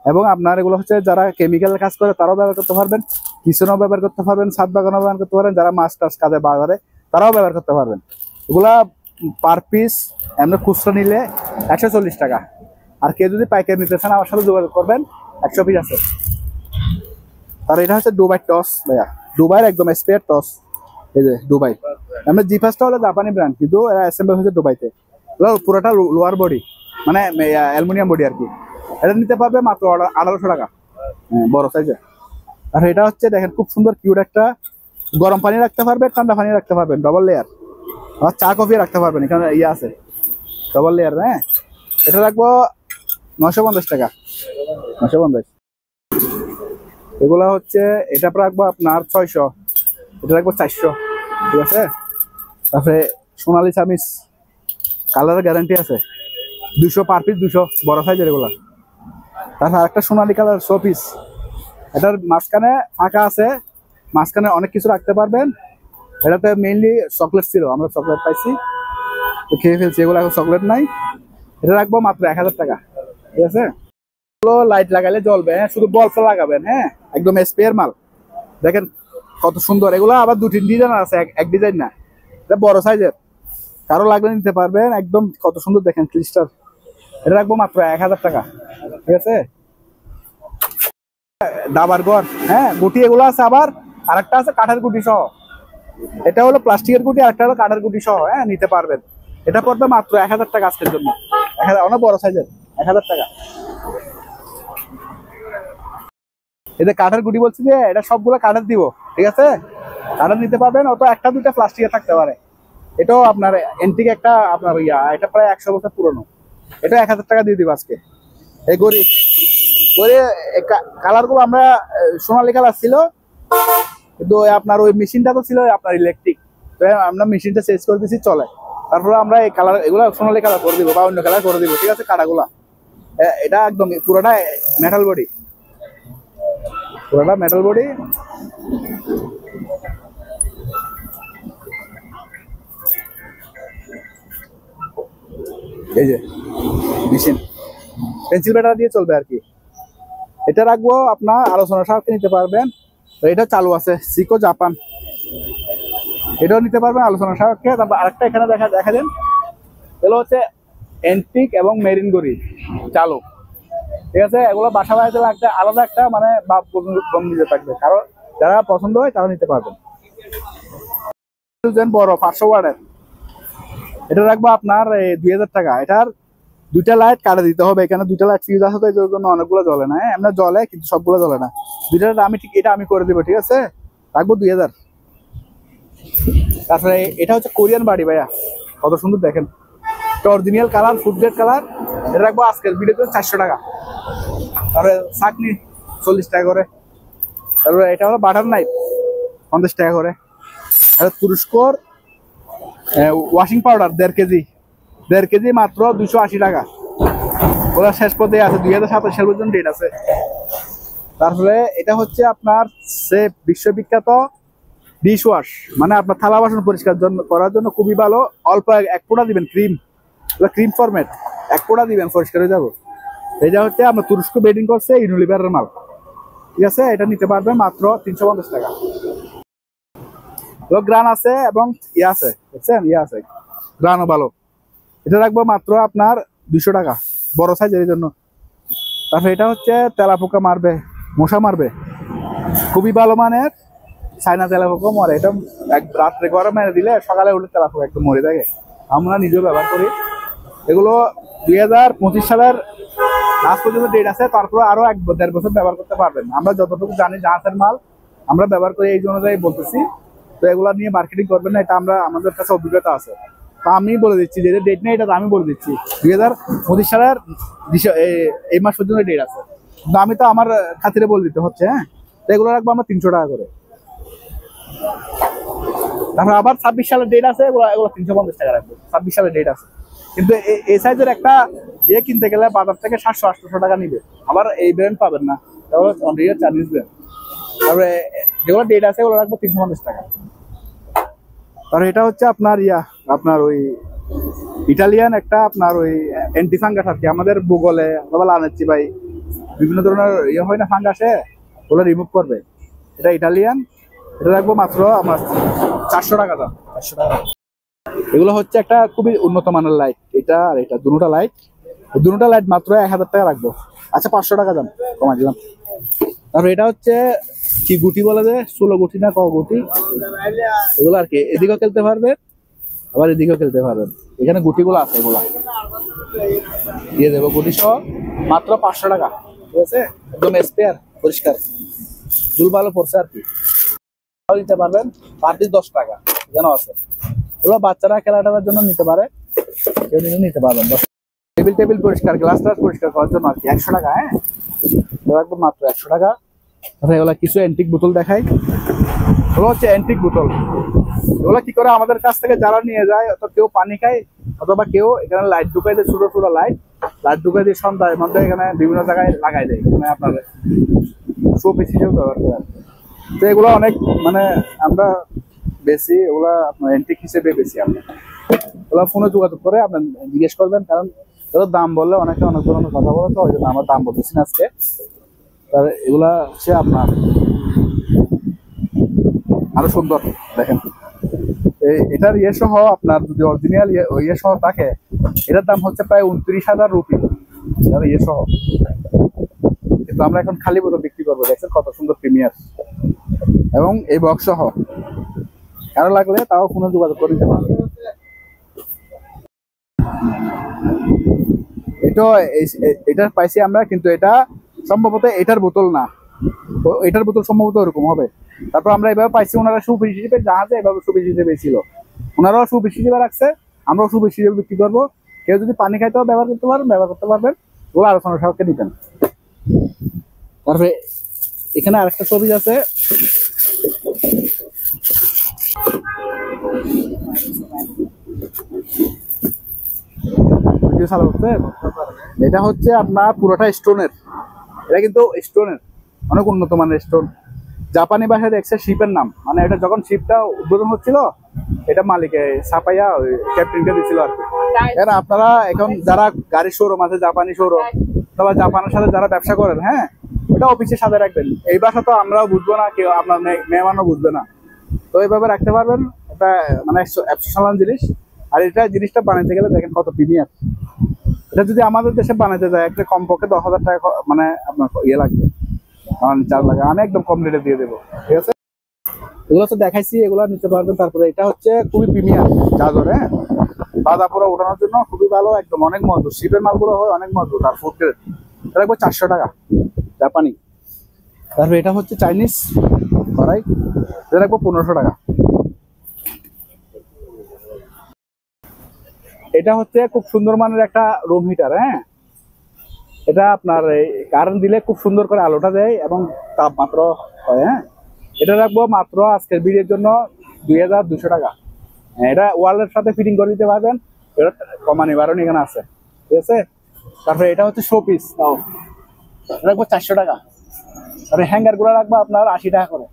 এবং আপনার এগুলো হচ্ছে যারা কেমিক্যালের কাজ করে তারাও ব্যবহার করতে পারবেন, কিচেনও ব্যবহার করতে পারবেন, ছাদ বাগানও ব্যবহার করতে পারেন, যারা মাছ টাছ কাজে বাজারে তারাও ব্যবহার করতে পারবেন। এগুলা পার পিস এমনি খুচরা নিলে 140 টাকা, আর কেউ যদি পাইকারি নিতে চান আমার সাথে যোগাযোগ করবেন, 100 পিস আছে। আর এটা হচ্ছে দুবাই টস ভাইয়া, দুবাইয়ের একদম স্পেয়ার টস, এই যে দুবাই। আমরা জিফাসটা হলো জাপানি ব্র্যান্ড, কিন্তু এরা অ্যাসেম্বল হচ্ছে দুবাইতে। পুরোটা লোয়ার বডি, মানে অ্যালুমিনিয়াম বডি আর কি। এটা নিতে পারবে মাত্র 1800 টাকা, বড় সাইজের। আর এটা হচ্ছে দেখেন খুব সুন্দর কিউট একটা, গরম পানি রাখতে পারবেন, ঠান্ডা পানি রাখতে পারবেন, ডবল লেয়ার। আর চা কফি রাখতে পারবেন, এখানে ইয়ে আছে ডবল লেয়ার, হ্যাঁ। এটা রাখবো 950 টাকা, 950। এগুলা হচ্ছে, এটা রাখবো আপনার 600, এটা রাখবো 400, ঠিক আছে। তারপরে সোনালি চামিচ, কালারের গ্যারান্টি আছে, 200 পার পিস, 200 বড় সাইজের এগুলা। তারপর আরেকটা সোনালি কালার 100 পিস, এটার মাঝখানে ফাঁকা আছে, মাঝখানে অনেক কিছু রাখতে পারবেন। এটাতে মেইনলি চকলেট ছিল, আমরা চকলেট পাইছি, তো খেয়ে ফেলছি, এগুলো এখন চকলেট নাই। এটা রাখবো মাত্র 1000 টাকা, ঠিক আছে। লাইট লাগালে জ্বলবে, হ্যাঁ, শুধু বলফ লাগাবেন, হ্যাঁ, একদম স্পেয়ার মাল। দেখেন কত সুন্দর, এগুলো আবার 2-3 ডিজাইন আছে, এক ডিজাইন না, এটা বড় সাইজের, কারো লাগলে নিতে পারবেন। একদম কত সুন্দর দেখেন ক্রিস্টাল। এটা রাখবো মাত্র 1000 টাকা, ঠিক আছে। দাবার ঘর, হ্যাঁ, গুটি এগুলো আছে, আবার আরেকটা আছে কাঠের গুটি সহ, এটা হলো প্লাস্টিকের গুটি, আরেকটা হলো কাঠের গুটি সহ, হ্যাঁ, নিতে পারবেন। এটা পড়বে মাত্র 1000 টাকা আজকের জন্য, 1000, অনেক বড় সাইজের, 1000 টাকা। এটা কাঠের গুটি বলছি যে এটা সবগুলো কাঠের দিব, ঠিক আছে। কাঠের নিতে পারবেন, অত একটা দুইটা প্লাস্টিকের থাকতে পারে, এটাও আপনার এন্টিক একটা আপনার এটা প্রায় 100 বছর পুরনো। এটা 1000 টাকা দিয়ে দিব আজকে। এই গড়ি কালার গুলো আমরা সোনালী কালার ছিল, কিন্তু আপনার ওই মেশিনটা তো ছিল আপনার ইলেকট্রিক, তো আমরা মেশিনটা চেঞ্জ করে দিচ্ছি চলে। তারপরে আমরা এই কালার এগুলো সোনালী কালার করে দিব বা অন্য কালার করে দিব, ঠিক আছে। কাটাগুলা এটা একদম পুরোটা মেটাল বডি, পুরোটা মেটাল বডি। এই যে মেশিন পেন্সিল ব্যাটার দিয়ে চলবে আর কি। এটা রাখবো আপনার আলোচনা সাপেক্ষে নিতে পারবেন। এটা চালু আছে সিকো জাপান, এটাও নিতে পারবেন আলোচনা সাপেক্ষে। তারপর আরেকটা এখানে দেখা দেন, এগুলো হচ্ছে এন্টিক এবং মেরিন গড়ি চালু, ঠিক আছে। এগুলো বাসা বাড়িতে লাগতে আলাদা একটা মানে বন্ধ থাকবে, কারণ যারা পছন্দ হয় তারা নিতে পারবেন। বড় 500 ওয়াটের এটা রাখবো আপনার 2000 টাকা। এটার দুইটা লাইট কাটে দিতে হবে, এখানে দুইটা লাইট ফিউজ আছে তো এই জন্য অনেকগুলো জ্বলে না, এমনি জ্বলে কিন্তু সবগুলো জ্বলে না। দুইটা আমি ঠিক এটা আমি করে দিব, ঠিক আছে। রাখবো 2000। তারপরে এটা হচ্ছে কোরিয়ান বাড়ি ভাইয়া, কত সুন্দর দেখেন, original colour, food grade colour. এটা রাখবো আজকের ভিডিওতে 400 টাকা। তারপরে চাটনি 40 টাকা করে। তারপরে এটা হলো বাটার নাইফ 50 টাকা করে। তুরস্কর ওয়াশিং পাউডার 1.5 কেজি মাত্র 280 টাকা। ওরা শেষ পর্যায়ে আছে, 2027 সাল পর্যন্ত ডেট আছে। তারপরে এটা হচ্ছে আপনার বিশ্ববিখ্যাত ডিশ ওয়াশ, মানে আপনার থালা বাসন পরিষ্কার করার জন্য খুবই ভালো। অল্প 1 ফোঁটা দিবেন ক্রিম ফরম্যাট, 1 ফোঁটা দিবেন পরিষ্কার হয়ে যাবো। এটা হচ্ছে আপনার তুরস্ক বেডিং করছে, ইউনিলিভারের মাল, ঠিক আছে। এটা নিতে পারবেন মাত্র 350 টাকা। গ্রান আছে এবং আছে বুঝছেন, আছে গ্রানও ভালো। এটা রাখবো মাত্র আপনার 200 টাকা, বড় সাইজের জন্য। তারপরে এটা হচ্ছে তেলাপোকা মারবে, মশা মারবে, খুবই ভালো মানের চাইনা তেলাপোকা মরে। এটা রাত্রে গরম মেরে দিলে সকালে উঠে তেলাপোকা একদম মরে থাকে। আমরা নিজেও ব্যবহার করি এগুলো। 2025 সালের লাস্ট পর্যন্ত ডেট আছে, তারপরে আরো 1-1.5 বছর ব্যবহার করতে পারবেন। আমরা যতটুকু জানি জাহাজের মাল আমরা ব্যবহার করি, এই জন্য বলতেছি। তো এগুলা নিয়ে মার্কেটিং করবেন না, এটা আমাদের কাছে অভিজ্ঞতা আছে। তা আমি বলে দিচ্ছি যে ডেট নেই, এটা আমি বলে দিচ্ছি 2025 সালের এই মাস পর্যন্ত ডেট আছে, কিন্তু আমি তো আমার খাতিরে বলে দিতে হচ্ছে। হ্যাঁ, তো এগুলো রাখবো আমরা 300 টাকা করে। তারপর আবার 26 সালের ডেট আছে, এগুলো 350 টাকা রাখবো। 26 সালের ডেট আছে, কিন্তু এই সাইজের একটা কিনতে গেলে বাজার থেকে 700-800 টাকা নিবে। আবার এই ব্র্যান্ড পাবেন না, তাহলে অনরিয়াল চাইনিজ ব্র্যান্ড। তারপরে যেগুলো ডেট আছে ওগুলো রাখবো 350 টাকা। আর এটা হচ্ছে আপনার আপনার ওই ইটালিয়ান একটা আপনার ওই অ্যান্টি ফাঙ্গাস আর কি। আমাদের ভূগোলে লানেছি ভাই বিভিন্ন ধরনের হয় না ফাঙ্গাসে, ওগুলো রিমুভ করবে। এটা ইটালিয়ান, এটা রাখবো মাত্র আমার 400 টাকা দাম। 400 টাকা। এগুলো হচ্ছে একটা খুবই উন্নত মানের লাইট, এটা আর এটা দুটোটা লাইট মাত্র 1000 টাকা রাখবো। আচ্ছা 500 টাকা দাম কমাই দিলাম। তারপর এটা হচ্ছে কি গুটি বলে যে 16 গুটি না গুটি, এগুলো আর কি। এদিকেও খেলতে পারবে আবার এদিকেও খেলতে পারবেন। এখানে গুটিগুলো আছে, এগুলা দিয়ে দেবো গুটি সহ মাত্র 500 টাকা, ঠিক আছে। একদম স্পেয়ার পরিষ্কার, দুল ভালো পড়ছে আর কি। নিতে পারবেন পার পিস 10 টাকা, এখানেও আছে। ওগুলো বাচ্চারা খেলাটার জন্য নিতে পারে, কেউ নিতে পারবেন। টেবিল পরিষ্কার, গ্লাস পরিষ্কার করার জন্য আর কি 100 টাকা। হ্যাঁ, একদম মাত্র 100 টাকা। এগুলা কিছু অ্যান্টিক বোতল দেখাই, ওগুলো হচ্ছে অ্যান্টিক বোতল। ওগুলো কি করে আমাদের কাছ থেকে যারা নিয়ে যায়, অথবা কেউ পানি খায় অথবা কেউ এখানে লাইট ঢুকাই দেয়, ছোট ছোট লাইট ঢুকাই দিয়ে সন্ধ্যার মধ্যে এখানে বিভিন্ন জায়গায় লাগাই দেয়, মানে আপনার শো পিস হিসেবে ব্যবহার করে। তো এগুলো অনেক মানে আমরা বেশি ওগুলা আপনার অ্যান্টিক হিসেবে বেশি আমরা ওগুলো ফোনে যোগাযোগ করে আপনার জিজ্ঞেস করবেন, কারণ ওদের দাম বললে অনেক ধরনের কথা বলে, তো ওই জন্য আমার দাম বলতেছি না আজকে। এগুলা হচ্ছে আপনার আরো সুন্দর দেখেন। এটার সহ আপনার যদি অরিজিনাল সহ থাকে, এটার দাম হচ্ছে প্রায় 29,000 রুপি সহ। কিন্তু আমরা এখন খালি বোতল বিক্রি করবো, দেখছেন কত সুন্দর প্রিমিয়ার, এবং এই বক্স সহ। কারো লাগলে তাও ফোনে যোগাযোগ করে দিতে পারবে। এটা পাইছি আমরা, কিন্তু এটা সম্ভবত এটার বোতল না, এটার বোতল সম্ভবত ওরকম হবে। তারপর আমরা এভাবে পাইছি, ওনারা সুপিস হিসেবে জাহাজে এভাবে সুপিস হিসেবে ছিল। ওনারাও সুবিশ হিসেবে রাখছে, আমরাও সুবিশ হিসেবে বিক্রি করবো। কেউ যদি পানি খাইতেও ব্যবহার করতে পারবেন, ওগুলো আলোচনা সাপেক্ষে নিতেন। তারপরে এখানে আরেকটা ছবি আছে, এটা হচ্ছে আপনার পুরোটা স্টোনের, এটা কিন্তু স্টোনের অনেক উন্নত মানের স্টোন। জাপানি ভাষায় দেখছে শিপের নাম, মানে এটা যখন শিপটা উদ্বোধন হচ্ছিল এটা মালিকে ছাপাইয়া ওই ক্যাপ্টেনকে দিছিল আর কি। এরা আপনারা এখন যারা গাড়ির শোরুম আছে, জাপানি শোরুম অথবা জাপানের সাথে যারা ব্যবসা করেন, হ্যাঁ ওটা অফিসের সাথে রাখবেন। এই ভাষা তো আমরাও বুঝবো না, কেউ আপনার মেহমানও বুঝবে না, তো এইভাবে রাখতে পারবেন। এটা মানে একশো জিনিস। আর এটা জিনিসটা বানাইতে গেলে দেখেন কত প্রিমিয়ার। এটা যদি আমাদের দেশে বানাইতে যায় একটা কমপক্ষে 10,000 টাকা মানে আপনার ইয়ে লাগবে, চার্জ লাগে। আমি একদম কম রেটে দিয়ে দেবো, ঠিক আছে। এগুলো তো দেখাইছি, এগুলো নিতে পারবেন। তারপরে এটা হচ্ছে খুবই প্রিমিয়াম চাদর, হ্যাঁ বাদা পোড়া ওঠানোর জন্য খুবই ভালো, একদম অনেক মজবুত। শিপের মালগুলো হয় অনেক মজবুত। আর ফুড গ্রেড এটা রাখবো 400 টাকা জাপানি। তারপরে এটা হচ্ছে চাইনিজ কড়াই, এটা রাখবো 1500 টাকা। এটা হচ্ছে খুব সুন্দর মানের একটা রুম হিটার, হ্যাঁ এটা আপনার কারেন্ট দিলে খুব সুন্দর করে আলোটা দেয় এবং তাপমাত্রা হয়। হ্যাঁ এটা রাখবো মাত্র আজকের ভিডিওর জন্য 2200 টাকা। এটা ওয়ালের সাথে ফিটিং করে দিতে পারবেন, এটা কমানি বাড়ানো এখানে আছে, ঠিক আছে। তারপরে এটা হচ্ছে শো পিস, তাও রাখবো 400 টাকা। আর হ্যাঙ্গার গুলো রাখবো আপনার 80 টাকা করে।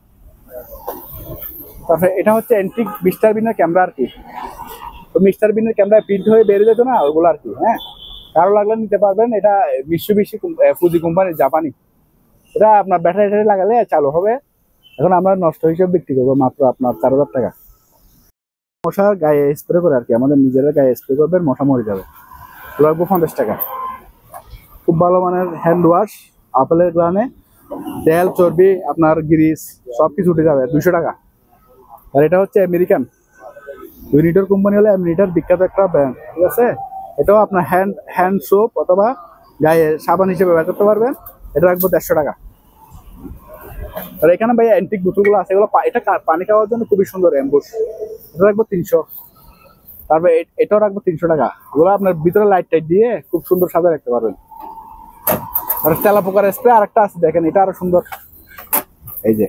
তারপরে এটা হচ্ছে এন্টিক মিস্টার বিনের ক্যামেরা আর কি, তো মিস্টার বিনের ক্যামেরায় প্রিন্ট হয়ে বেরিয়ে যেত না ওইগুলো আর কি। হ্যাঁ কারো লাগলে নিতে পারবেন। এটা মিৎসুবিশি ফুজি কোম্পানির জাপানি। এটা আপনার ব্যাটারি লাগালে চালু হবে। এখন আমরা নষ্ট হিসেবে বিক্রি করবো মাত্র আপনার 4000 টাকা। মশার গায়ে স্প্রে করে আর কি, আমাদের নিজেরা গায়ে স্প্রে করবেন, মশা মরে যাবে। লাগবো 50 টাকা। খুব ভালো মানের হ্যান্ড ওয়াশ, আপেলের গ্রানে তেল চর্বি আপনার গ্রিস সবকিছু উঠে যাবে, 200 টাকা। আর এটা হচ্ছে আমেরিকান ইউনিটর কোম্পানি, হলে আমেরিকার বিখ্যাত একটা ব্র্যান্ড, ঠিক আছে। এটাও আপনার হ্যান্ড সোপ অথবা গায়ে সাবান হিসেবে ব্যবহার করতে পারবেন। এটা রাখবো 150 টাকা। আর এখানে ভাই অ্যান্টিক বোতলগুলো আছে, এগুলো এটা পানি খাওয়ার জন্য খুবই সুন্দর অ্যাম্বুশ, এটা রাখবো 300। তারপরে এটাও রাখবো 300 টাকা। এগুলো আপনার ভিতরে লাইট টাইট দিয়ে খুব সুন্দর সাজা রাখতে পারবেন। আর তেলা পোকার স্প্রে আরেকটা আছে দেখেন, এটা আরো সুন্দর। এই যে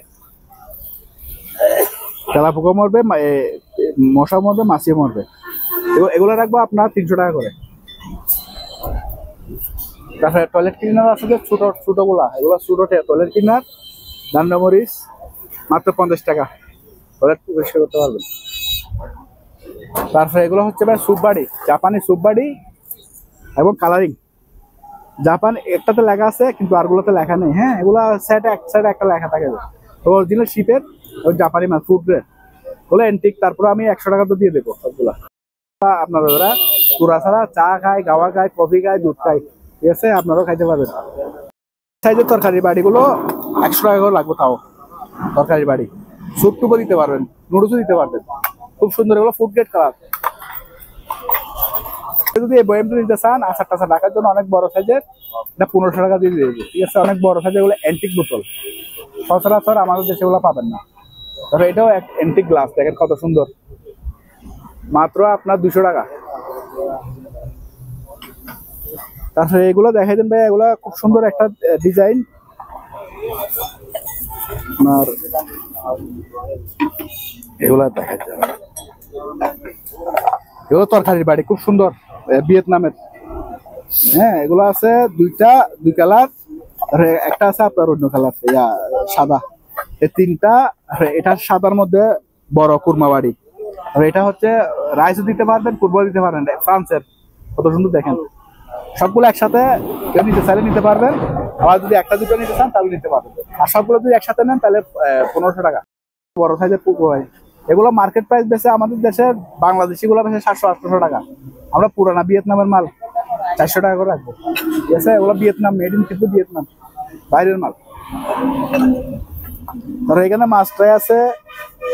তেলা পোকা মরবে, মশা মরবে, মাছিও মরবে। এগুলো রাখবো আপনার 300 টাকা করে। তারপরে টয়লেট ক্লিনার আছে যে ছোট ছোট গুলা, এগুলো ছোট টয়লেট ক্লিনার, দান্ডা মরিচ মাত্র 50 টাকা, টয়লেট পরিষ্কার করতে পারবেন। তারপরে এগুলো হচ্ছে ভাই সুপ বাড়ি, জাপানি সুপ বাড়ি এবং কালারিং। জাপান একটাতে লেখা আছে কিন্তু আরগুলোতে লেখা নেই। হ্যাঁ এগুলো এক সাইডে একটা লেখা থাকে, তো অরিজিনাল শিপের জাপানি মাল, ফুড গ্রেড, ওগুলো এন্টিক। তারপরে আমি 100 টাকা তো দিয়ে দেবো সবগুলা। আপনারা যারা পুরা ছাড়া চা খায়, গাওয়া খায়, কফি খায়, দুধ খায়, ঠিক আছে, আপনারাও খাইতে পারবেন। সাইজের তরকারি বাড়িগুলো 100 টাকা করে লাগবে, তাও তরকারি বাড়ি। স্যুপ টুপও দিতে পারবেন, নুডলসও দিতে পারবেন, খুব সুন্দর। এগুলো ফুড গ্রেড কালার। যদি এই বয়ামটা নিতে চান আচার টাচার রাখার জন্য অনেক বড় সাইজের, এটা 1500 টাকা দিয়ে দেবে, ঠিক আছে। অনেক বড় সাইজের এগুলো অ্যান্টিক বোতল, সচরাচর আমাদের দেশে এগুলো পাবেন না। তবে এটাও এক অ্যান্টিক গ্লাস, দেখেন কত সুন্দর, মাত্র আপনার 200 টাকা। তারপরে এগুলো দেখাই দেন ভাই, এগুলো খুব সুন্দর একটা ডিজাইন। আপনার এগুলা দেখাই দেন, এগুলো তরকারির বাড়ি, খুব সুন্দর, ভিয়েতনামের। হ্যাঁ এগুলো আছে দুই কালার, একটা আছে আপনার অন্য কালার সাদা, এই তিনটা। এটা সাদার মধ্যে বড় কুরমা বাড়ি। আর এটা হচ্ছে রাইসও দিতে পারবেন, কুরমা দিতে পারবেন, ফ্রান্সের, কত সুন্দর দেখেন। সবগুলো একসাথে কেউ নিতে চাইলে নিতে পারবেন, আবার যদি একটা দুটো নিতে চান তাহলে নিতে পারবেন। আর সবগুলো যদি একসাথে নেন তাহলে 1500 টাকা। বড় সাইজের পুকুর হয়, এগুলো মার্কেট প্রাইস বেশি আমাদের দেশের, বাংলাদেশি গুলো বেশি 700-800 টাকা। আমরা পুরানা ভিয়েতনামের মাল 400 টাকা করে রাখবো, ঠিক আছে। এগুলো ভিয়েতনাম মেড ইন, কিন্তু ভিয়েতনাম বাইরের মাল। ধরো এখানে মাছ ট্রাই আছে,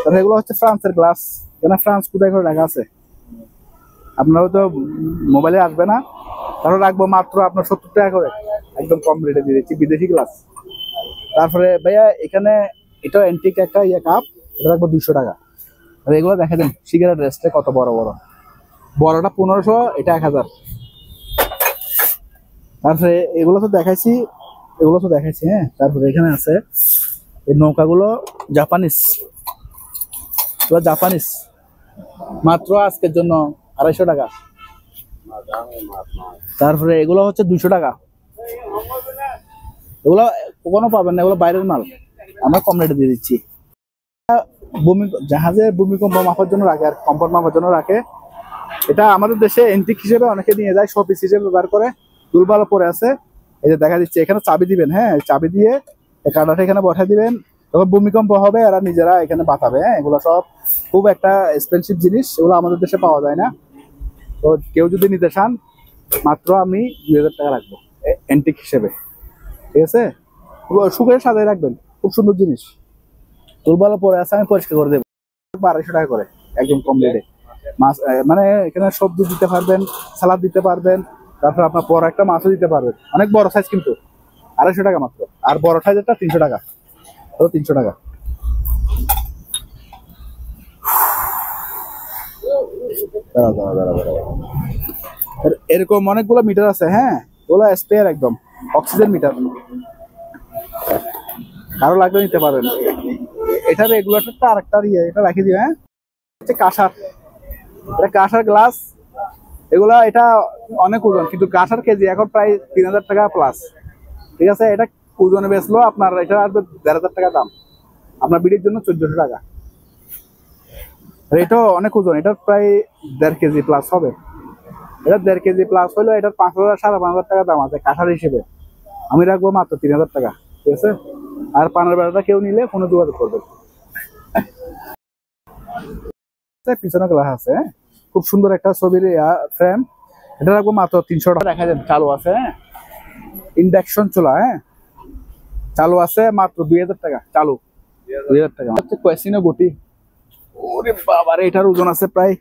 ধরো এগুলো হচ্ছে ফ্রান্সের গ্লাস। এখানে ফ্রান্স কোথায় করে রাখা আছে, আপনারাও তো মোবাইলে আসবে না, তাহলে রাখবো মাত্র আপনার 70 টাকা করে, একদম কম রেটে দিয়ে দিচ্ছি, বিদেশি গ্লাস। তারপরে ভাইয়া এখানে এটা অ্যান্টিক একটা কাপ, এটা রাখবো 200 টাকা। আর এগুলো দেখা দেন সিগারেট রেস্টে কত বড় বড়, বড়টা 1500, এটা 1000। তারপরে এগুলো তো দেখাইছি, হ্যাঁ। তারপরে এখানে আছে এই নৌকাগুলো জাপানিজ, মাত্র আজকের জন্য 250 টাকা। তারপরে এগুলো হচ্ছে 200 টাকা। এগুলো কখনো পাবেন না, এগুলো বাইরের মাল, আমরা কম রেটে দিয়ে দিচ্ছি। জাহাজে ভূমিকম্প মাপার জন্য রাখে আর কম্পন মাপার জন্য রাখে। এটা আমাদের দেশে এন্টিক হিসেবে অনেকে নিয়ে যায়, শোপিস হিসেবে ব্যবহার করে। দুলবালো পরে আছে, এই যে দেখা দিচ্ছে, এখানে চাবি দিবেন, হ্যাঁ, চাবি দিয়ে কাঁটাটা এখানে বসাই দিবেন, তখন ভূমিকম্প হবে, এরা নিজেরা এখানে বাতাবে। হ্যাঁ, এগুলো সব খুব একটা এক্সপেন্সিভ জিনিস, এগুলো আমাদের দেশে পাওয়া যায় না। তো কেউ যদি নিতে চান, মাত্র আমি 2000 টাকা রাখবো এন্টিক হিসেবে, ঠিক আছে? সুখের সাথে রাখবেন, খুব সুন্দর জিনিস। দুলবালো পরে আছে, আমি পরিষ্কার করে দেবো। 250 টাকা করে, একদম কম রেটে। মাছ মানে এখানে সবজি দিতে পারবেন, সালাদ দিতে পারবেন, তারপর আপনার বড় একটা মাছও দিতে পারবেন, অনেক বড় সাইজ, কিন্তু 250 টাকা মাত্র। আর বড় সাইজেরটা 300 টাকা, 300 টাকা। এরকম অনেকগুলো মিটার আছে, হ্যাঁ, ওগুলো স্পেয়ার, একদম অক্সিজেন মিটার, কারো লাগলে নিতে পারবেন। এটার রেগুলেটরটা আরেকটা এটা রাখি দিই, হ্যাঁ। কাঁসার, এটা কাঁসার গ্লাস, এগুলা এটা অনেক ওজন, কিন্তু কাঁসার কেজি এখন প্রায় 3000 টাকা প্লাস, ঠিক আছে? এটা ওজনে বেচলো আপনার, এটা আসবে 1500 টাকা দাম, আপনার বিড়ির জন্য 1400 টাকা। এটাও অনেক ওজন, এটা প্রায় 1.5 কেজি প্লাস হবে। এটা 1.5 কেজি প্লাস হলো, এটার 5000 5500 টাকা দাম আছে কাঁসার হিসেবে। আমি রাখবো মাত্র 3000 টাকা, ঠিক আছে? আর পানের বেড়াটা কেউ নিলে ফোনে যোগাযোগ করবে। পিছনে গ্লাস আছে, খুব সুন্দর একটা ছবির ফ্রেম, এটা রাখবো মাত্র 300 টাকা। দেখা যায় চালু আছে, ইন্ডাকশন চুলা, হ্যাঁ, চালু আছে, মাত্র 2000 টাকা চালু, 2000 টাকা। হচ্ছে কোয়েসিনো গুটি, ওরে বাবা রে, এটার ওজন আছে প্রায়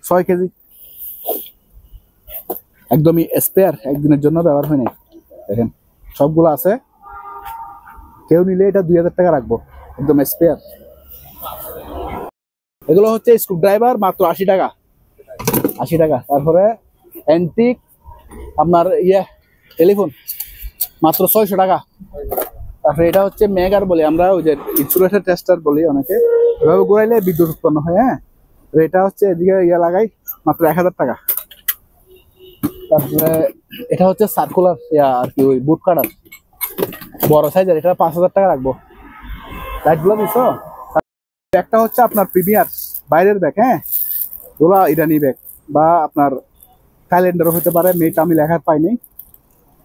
6 কেজি, একদমই স্পেয়ার, একদিনের জন্য ব্যবহার হয় নাই। দেখেন সবগুলো আছে, কেউ নিলে এটা 2000 টাকা রাখবো, একদম স্পেয়ার। এগুলো হচ্ছে স্ক্রু ড্রাইভার, মাত্র 80 টাকা, 80 টাকা। তারপরে অ্যান্টিক আপনার টেলিফোন, মাত্র 600 টাকা। তারপরে এটা হচ্ছে মেগার বলি আমরা, ওই যে ইনসুলেশন টেস্টার বলি অনেকে, এভাবে ঘুরাইলে বিদ্যুৎ উৎপন্ন হয়, হ্যাঁ। এটা হচ্ছে এদিকে লাগাই, মাত্র 1000 টাকা। তারপরে এটা হচ্ছে সার্কুলার আর কি, ওই বুট কাটার বড় সাইজের, এটা 5000 টাকা রাখবো। লাইটগুলো বুঝছো? ব্যাগটা হচ্ছে আপনার প্রিমিয়ার বাইরের ব্যাগ, হ্যাঁ, ওগুলা ইরানি ব্যাগ বা আপনার থাইল্যান্ডেরও হতে পারে, মেয়েটা আমি লেখার পাইনি।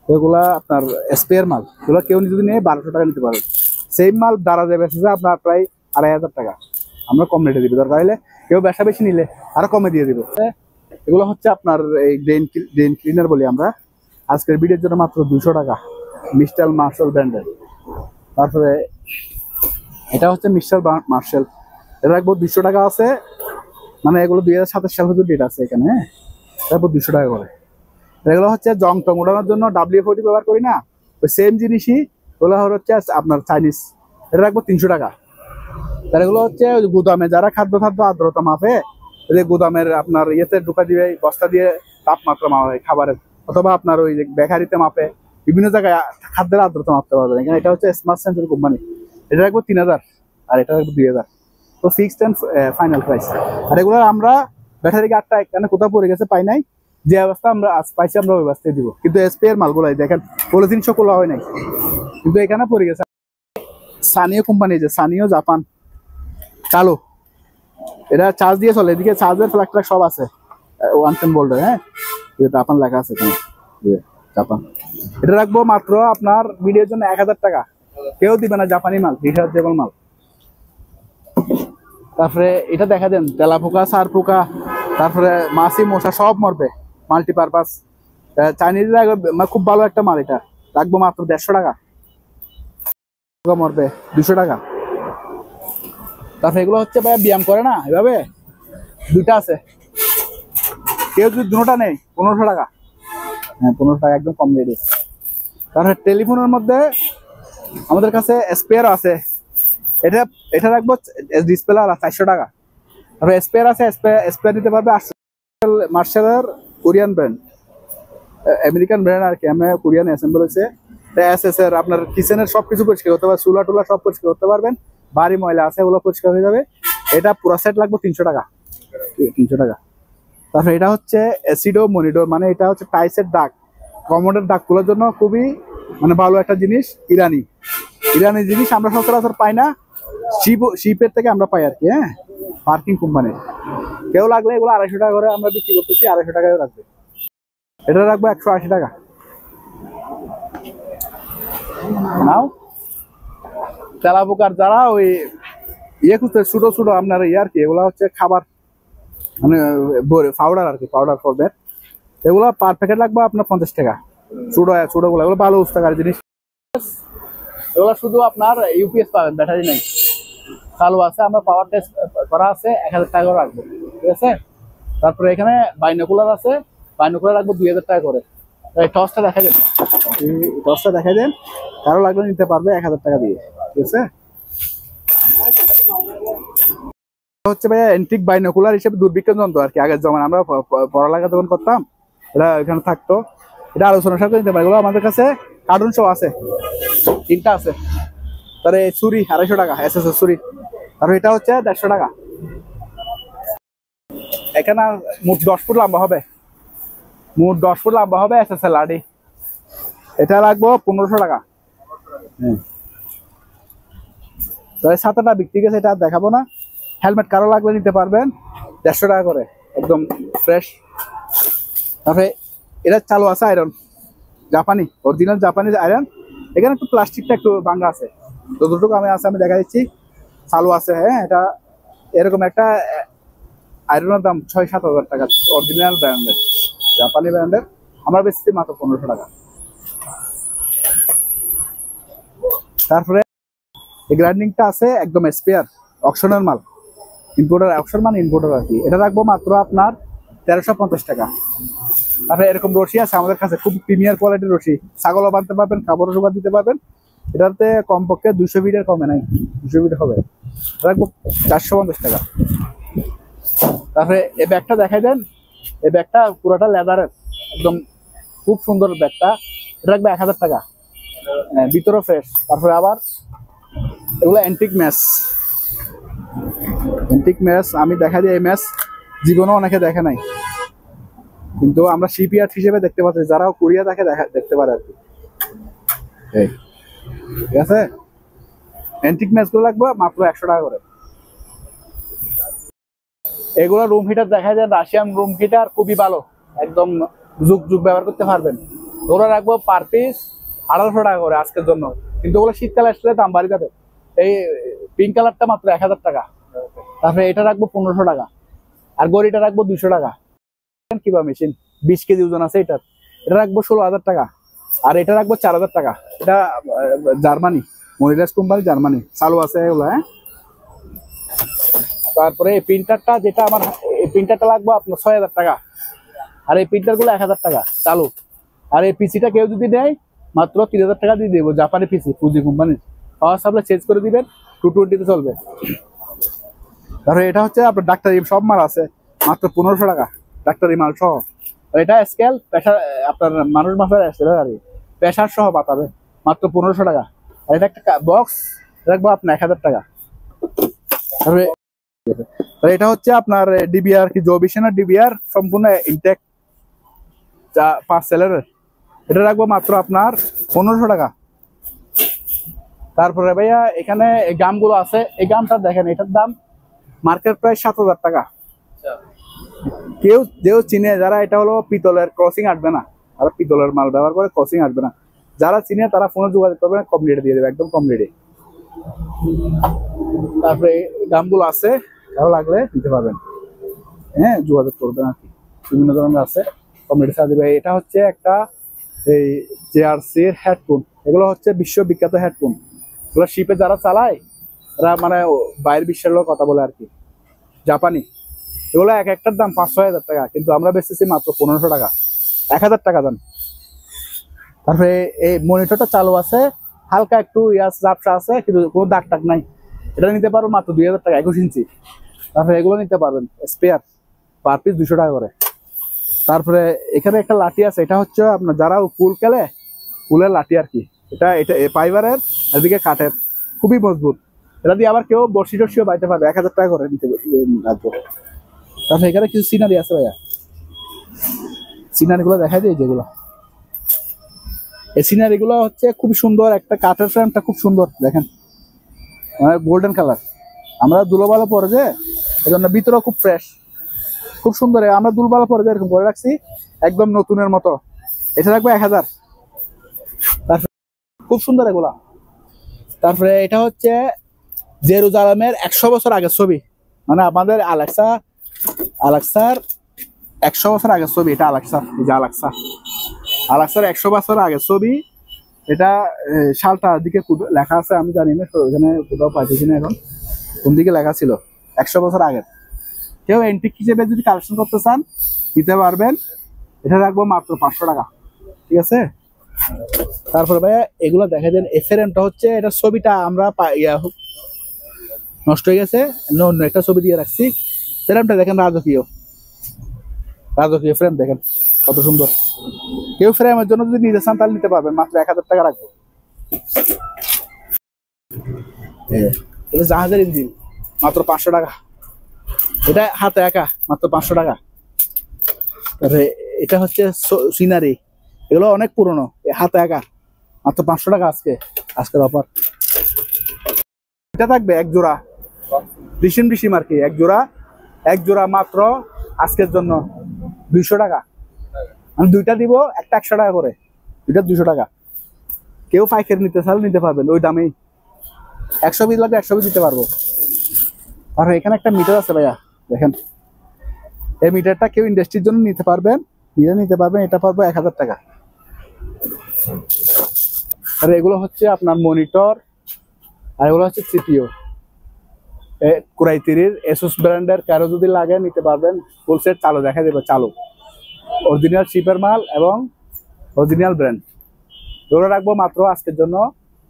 ওইগুলা আপনার স্পেয়ার মাল, ওগুলো কেউ যদি নিয়ে 1200 টাকা নিতে পারে। সেম মাল দ্বারা যাবে আপনার প্রায় 2500 টাকা, আমরা কম রেটে দিবি, দরকার হলে কেউ বেশা বেশি নিলে আরো কমে দিয়ে দিব। এগুলো হচ্ছে আপনার এই ড্রেন ক্লিনার বলি আমরা। আজকের ভিডিওর জন্য মাত্র 200 টাকা, মিস্টার মার্শাল ব্র্যান্ডের। তারপরে এটা হচ্ছে মিস্টার মার্শাল, এটা রাখবো 200 টাকা আছে, মানে এগুলো 2027 সাল পর্যন্ত ডেট আছে এখানে, হ্যাঁ, রাখবো 200 টাকা করে। এগুলো হচ্ছে জং টং ওঠানোর জন্য WD-40 ব্যবহার করি না, ওই সেম জিনিসই, ওগুলো হচ্ছে আপনার চাইনিজ, এটা রাখবো 300 টাকা। তার এগুলো হচ্ছে গুদামে যারা খাদ্য আর্দ্রতা মাপে, গুদামের আপনার ইয়েতে ঢুকা দিবে, বস্তা দিয়ে তাপমাত্রা মাপে খাবারের, অথবা আপনার ওই বেকারিতে মাপে, বিভিন্ন জায়গায় খাদ্যের আর্দ্রতা মাপতে পারবেন। এখানে এটা হচ্ছে স্মার্ট সেন্সর কোম্পানি, এটা রাখবো 3000, আর এটা রাখবো 2000। তো ফিক্সড এন্ড ফাইনাল প্রাইস। আর এগুলো আমরা ব্যাটারি গাড়টা এখানে কোথাও পড়ে গেছে পাই নাই, যে অবস্থা আমরা আজ পাইছি আমরা ওই অবস্থায় দিব, কিন্তু স্পেয়ার মালগুলাই দেখেন পলিথিন খোলা হয় নাই, কিন্তু এখানে পড়ে গেছে। সানিও কোম্পানি, যে সানিও জাপান, চালু, এটা চার্জ দিয়ে চলে, এদিকে চার্জের ফ্ল্যাগ ট্র্যাক সব আছে, 110 ভোল্টের, হ্যাঁ, জাপান লেখা আছে এখানে, জাপান। এটা রাখবো মাত্র আপনার ভিডিওর জন্য 1000 টাকা, কেউ দিবে না, জাপানি মাল, রিচার্জেবল মাল। তারপরে এটা দেখা দেন, তেলা পোকা, সার পোকা, তারপরে মাছি মশা সব মরবে, মাল্টিপারপাস চাইনিজ খুব ভালো একটা মাল, এটা রাখবো মাত্র 150 টাকা, মরবে 200 টাকা। তারপরে এগুলো হচ্ছে ভাই ব্যায়াম করে না, এভাবে দুইটা আছে, কেউ যদি দুটোটা নেই 1500 টাকা, হ্যাঁ 1500 টাকা, একদম কম রেটে। তারপরে টেলিফোনের মধ্যে আমাদের কাছে স্পেয়ার আছে, এটা রাখবো ডিসপ্লে 400 টাকা, আর স্পেয়ার আছে, স্পেয়ার নিতে পারবে। মার্শালের কোরিয়ান ব্র্যান্ড, আমেরিকান ব্র্যান্ড আর কি, আমি কোরিয়ান অ্যাসেম্বল হয়েছে। এসএসএর আপনার কিচেনের সবকিছু পরিষ্কার করতে পারবেন, চুলা টুলা সব পরিষ্কার করতে পারবেন, বাড়ি ময়লা আছে ওগুলো পরিষ্কার হয়ে যাবে। এটা পুরো সেট লাগবে 300 টাকা, 300 টাকা। তারপরে এটা হচ্ছে অ্যাসিডো মনিডোর, মানে এটা হচ্ছে টাইসের দাগ, কমোডের দাগ তোলার জন্য খুবই মানে ভালো একটা জিনিস। ইরানি জিনিস আমরা সচরাচর পাই না, শিপের থেকে আমরা পাই আর কি। হ্যাঁ, পার্কিং কোম্পানির। কেউ লাগলে এগুলো 250 টাকা করে আমরা বিক্রি করতেছি, 250 টাকায় রাখবে। এটা রাখবো 180 টাকা। নাও তেলা পোকার যারা ওই ইয়ে খুঁজতে ছোট ছোট আপনার ইয়ে আর কি, এগুলা হচ্ছে খাবার মানে পাউডার আর কি, পাউডার ফরম্যাট। এগুলো পার প্যাকেট লাগবে আপনার 50 টাকা। ছোট গুলো এগুলো ভালো উস্তাকার জিনিস। এগুলো শুধু আপনার ইউপিএস পাবেন, ব্যাটারি নেই, চালু আছে। আমরা পাওয়ার টেস্ট করা আছে, 1000 টাকা করে রাখবো, ঠিক আছে। তারপরে এখানে বাইনোকুলার আছে, বাইনোকুলার রাখবো 2000 টাকা করে। এই টর্চটা দেখা দেন, টর্চটা দেখা দেন, কারো লাগলে নিতে পারবে 1000 টাকা দিয়ে, ঠিক আছে। হচ্ছে ভাইয়া এন্টিক বাইনোকুলার হিসেবে দূরবীক্ষণ যন্ত্র আর কি। আগের জমানায় আমরা পড়ালেখা যখন করতাম এটা এখানে থাকতো, এটা আলোচনা সব নিতে পারে। এগুলো আমাদের কাছে কার্টুন সহ আছে, 3টা আছে। তারপরে ছুরি 250 টাকা, এসএসএর ছুরি। আর এটা হচ্ছে 150 টাকা। এখানে মোট 10 ফুট লম্বা হবে, মোট 10 ফুট লম্বা হবে এসএসএর লাডি। এটা লাগবো 1500 টাকা। ছাতাটা বিক্রি গেছে, এটা দেখাবো না। হেলমেট কারো লাগলে নিতে পারবেন, 150 টাকা করে, একদম ফ্রেশ। তারপরে এটা চালু আছে আয়রন, জাপানি, অরিজিনাল জাপানিজ আয়রন। এখানে একটু প্লাস্টিকটা একটু ভাঙা আছে, যতটুকু আমি আছে আমি দেখা দিচ্ছি, চালু আছে। হ্যাঁ, এটা এরকম একটা আয়রনের দাম 6-7 হাজার টাকা, অরিজিনাল ব্র্যান্ডের, জাপানি ব্র্যান্ডের। আমরা বেচছি মাত্র 1500 টাকা। তারপরে এই গ্রাইন্ডিংটা আছে একদম স্পেয়ার, অকশনের মাল, ইম্পোর্টার, অকশন মানে ইম্পোর্টার আর কি। এটা রাখবো মাত্র আপনার 1350 টাকা। তারপরে এরকম রশি আছে আমাদের কাছে, খুব প্রিমিয়ার কোয়ালিটির রশি, ছাগলও বাঁধতে পারবেন, কাপড়ও জোগাড় দিতে পারবেন। এটাতে কমপক্ষে 200 ফিটের কমে নাই, 200 ফিট হবে, রাখবো 450 টাকা। তারপরে এই ব্যাগটা দেখাই দেন, এই ব্যাগটা পুরোটা লেদারের, একদম খুব সুন্দর ব্যাগটা। এটা রাখবে 1000 টাকা, ভিতরে ফ্রেশ। তারপরে আবার এগুলো অ্যান্টিক ম্যাচ, অ্যান্টিক ম্যাচ আমি দেখা দিই। এই ম্যাচ জীবনেও অনেকে দেখে নাই, কিন্তু আমরা শিপইয়ার্ড হিসেবে দেখতে পাচ্ছি, যারা কোরিয়া থাকে দেখতে পারে আর কি। ঠিক আছে, অ্যান্টিক ম্যাচগুলো লাগবে মাত্র 100 টাকা করে। এগুলো রুম হিটার দেখা যায়, রাশিয়ান রুম হিটার, খুবই ভালো, একদম যুগ ব্যবহার করতে পারবেন। ওগুলো রাখবো পার পিস 1800 টাকা করে আজকের জন্য, কিন্তু ওগুলো শীতকালে আসলে দাম বাড়ি যাবে। এই পিঙ্ক কালারটা মাত্র 1000 টাকা। তারপরে এটা রাখবো 1500 টাকা, আর গড়িটা রাখবো 200 টাকা। কিবা মেশিন 20 কেজি ওজন আছে এটার, এটা রাখবো 16,000 টাকা। আর এটা রাখবো 4000 টাকা। এটা জার্মানি, মহিলাস কোম্পানি, জার্মানি, চালু আছে এগুলো। হ্যাঁ, তারপরে এই প্রিন্টারটা যেটা আমার, এই প্রিন্টারটা লাগবে আপনার 6000 টাকা। আর এই প্রিন্টার গুলো 1000 টাকা চালু। আর এই পিসিটা কেউ যদি দেয় মাত্র 3000 টাকা দিয়ে দেবো, জাপানি পিসি, ফুজি কোম্পানির। পাওয়ার সাপ্লাই চেঞ্জ করে দিবেন, 220 চলবে। তারপরে এটা হচ্ছে আপনার ডাক্তারি সব মাল আছে, মাত্র 1500 টাকা, ডাক্তারি মাল সহ। এটা স্কেল, প্রেশার, আপনার মানুষ মাপের আর প্রেশার সহ পাতাবে, মাত্র 1500 টাকা। আর এটা একটা বক্স রাখবো আপনার 1000 টাকা। তারপরে এটা হচ্ছে আপনার ডিবিআর কি, জবিশনের ডিবিআর, সম্পূর্ণ ইনটেক 5 সেলের। এটা রাখবো মাত্র আপনার 1500 টাকা। তারপরে ভাইয়া এখানে এই গামগুলো আছে, এই গামটা দেখেন, এটার দাম মার্কেট প্রায় 7000 টাকা। কেউ চিনে যারা, এটা হলো পিতলের, ক্রসিং আসবে না, আর পিতলের মাল ব্যবহার করে, ক্রসিং আসবে না। যারা চিনে তারা ফোনে যোগাযোগ করবে, কম রেটে দিয়ে দেবে, একদম কম রেটে। তারপরে গামগুলো আছে, কারো লাগলে দিতে পারবেন। হ্যাঁ, যোগাযোগ করবেন আর কি, বিভিন্ন ধরনের আছে, কম রেটে ছাড়া দেবে। এটা হচ্ছে একটা এই জেআরসির হেডফোন, এগুলো হচ্ছে বিশ্ববিখ্যাত হেডফোন। এগুলো শিপে যারা চালায় তারা মানে বাইরের বিশ্বের লোক কথা বলে আর কি, জাপানি। এগুলো এক একটার দাম 5-6 হাজার টাকা, কিন্তু আমরা বেচতেছি মাত্র 1500 টাকা, 1000 টাকা দাম। তারপরে এই মনিটরটা চালু আছে, হালকা একটু ঝাপসা আছে, কিন্তু কোনো দাগ টাগ নাই। এটা নিতে পারো মাত্র 2000 টাকা, 21 ইঞ্চি। তারপরে এগুলো নিতে পারবেন স্পেয়ার, পার পিস 200 টাকা করে। তারপরে এখানে একটা লাঠি আছে, এটা হচ্ছে আপনার যারা পুল খেলে পুলের লাঠি আর কি। এটা এটা ফাইবারের, এদিকে কাঠের, খুবই মজবুত। এটা দিয়ে আবার কেউ বর্ষি টর্ষিও বাইতে পারবে, 1000 টাকা করে নিতে রাখবো। তারপরে এখানে কিছু সিনারি আছে ভাইয়া, সিনারি গুলো দেখাই দিই। যেগুলো এই সিনারি গুলো হচ্ছে খুব সুন্দর, একটা কাঠের ফ্রেমটা খুব সুন্দর দেখেন, মানে গোল্ডেন কালার। আমরা দুলোবালো পরে যে এই জন্য ভিতরে খুব ফ্রেশ, খুব সুন্দর। আমরা দুলবালো পরে যে এরকম করে রাখছি একদম নতুনের মতো। এটা রাখবো 1000। তারপরে খুব সুন্দর এগুলা। তারপরে এটা হচ্ছে জেরুজালেমের 100 বছর আগের ছবি, মানে আমাদের আলেক্সার 100 বছর আগের ছবি। এটা আলেক্সার, এই যে আলেক্সার 100 বছর আগের ছবি। এটা সালটা দিকে লেখা আছে, আমি জানি না, ওখানে কোথাও পাইতেছি না এখন, কোন দিকে লেখা ছিল। 100 বছর আগের। কেউ এন্টিক হিসেবে যদি কালেকশন করতে চান নিতে পারবেন। এটা রাখবো মাত্র 500 টাকা, ঠিক আছে। তারপরে ভাইয়া এগুলো দেখা দেন। এই ফ্রেমটা হচ্ছে, এটা ছবিটা আমরা নষ্ট হয়ে গেছে, অন্য একটা ছবি দিয়ে রাখছি। ফ্রেমটা দেখেন, রাজকীয় ফ্রেম দেখেন কত সুন্দর। কেউ ফ্রেমের জন্য যদি নিতে চান তাহলে নিতে পারবেন, মাত্র 1000 টাকা রাখবো। এটা জাহাজের ইঞ্জিন, মাত্র 500 টাকা। এটা হাতে একা, মাত্র 500 টাকা। এটা হচ্ছে সিনারি, এগুলো অনেক পুরনো, হাতে একা, মাত্র 500 টাকা আজকের অফার। এটা থাকবে এক জোড়া ডিসিম আর কি, এক জোড়া মাত্র আজকের জন্য 200 টাকা। আমি দুইটা দিব, একটা 100 টাকা করে, দুইটা 200 টাকা। কেউ পাইকারি নিতে চাইলে নিতে পারবেন ওই দামেই। 100 পিস লাগবে 100 পিস দিতে পারবো। আর এখানে একটা মিটার আছে ভাইয়া দেখেন, এই মিটারটা কেউ ইন্ডাস্ট্রির জন্য নিতে পারবেন, এটা পারবো 1000 টাকা। আর এগুলো হচ্ছে আপনার মনিটর, আর এগুলো হচ্ছে সিপিইউ। কুরাইতিরির এসুস ব্র্যান্ডের, কারো যদি লাগে নিতে পারবেন। ফুল সেট চালু দেখা দেবে, চালু অরিজিনাল শিপের মাল এবং অরিজিনাল ব্র্যান্ড। এগুলো রাখবো মাত্র আজকের জন্য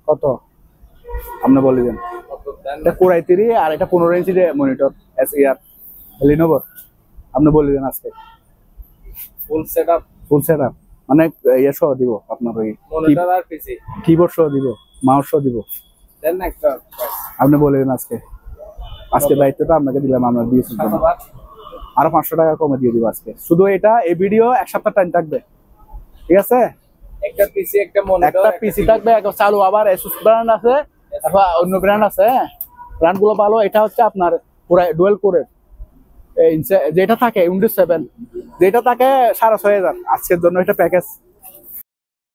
কত আপনি বলে দেন। এটা কুরাইতিরি, আর এটা 15 ইঞ্চি মনিটর এসইআর লিনোভোর, আপনি বলে দেন আজকে। ফুল সেটআপ মানে ইয়ে সহ দিব, আপনার ওই মনিটর আর পিসি কিবোর্ড সহ দিব, মাউস সহ দিব, দেন একটা আপনি বলে দেন আজকে দায়িত্বটা আপনাকে দিলাম, আমরা দিয়েছি। আরো 500 টাকা কমে দিয়ে দিব আজকে। শুধু এটা, এই ভিডিও 1 সপ্তাহ টাইম থাকবে, ঠিক আছে। একটা পিসি থাকবে চালু, আবার এসুস ব্র্যান্ড আছে, তারপর অন্য ব্র্যান্ড আছে, ব্র্যান্ড গুলো ভালো। এটা হচ্ছে আপনার পুরো ডুয়েল কোরের, যেটা থাকে উইন্ডোজ 7, যেটা থাকে 6500 আজকের জন্য এটা প্যাকেজ।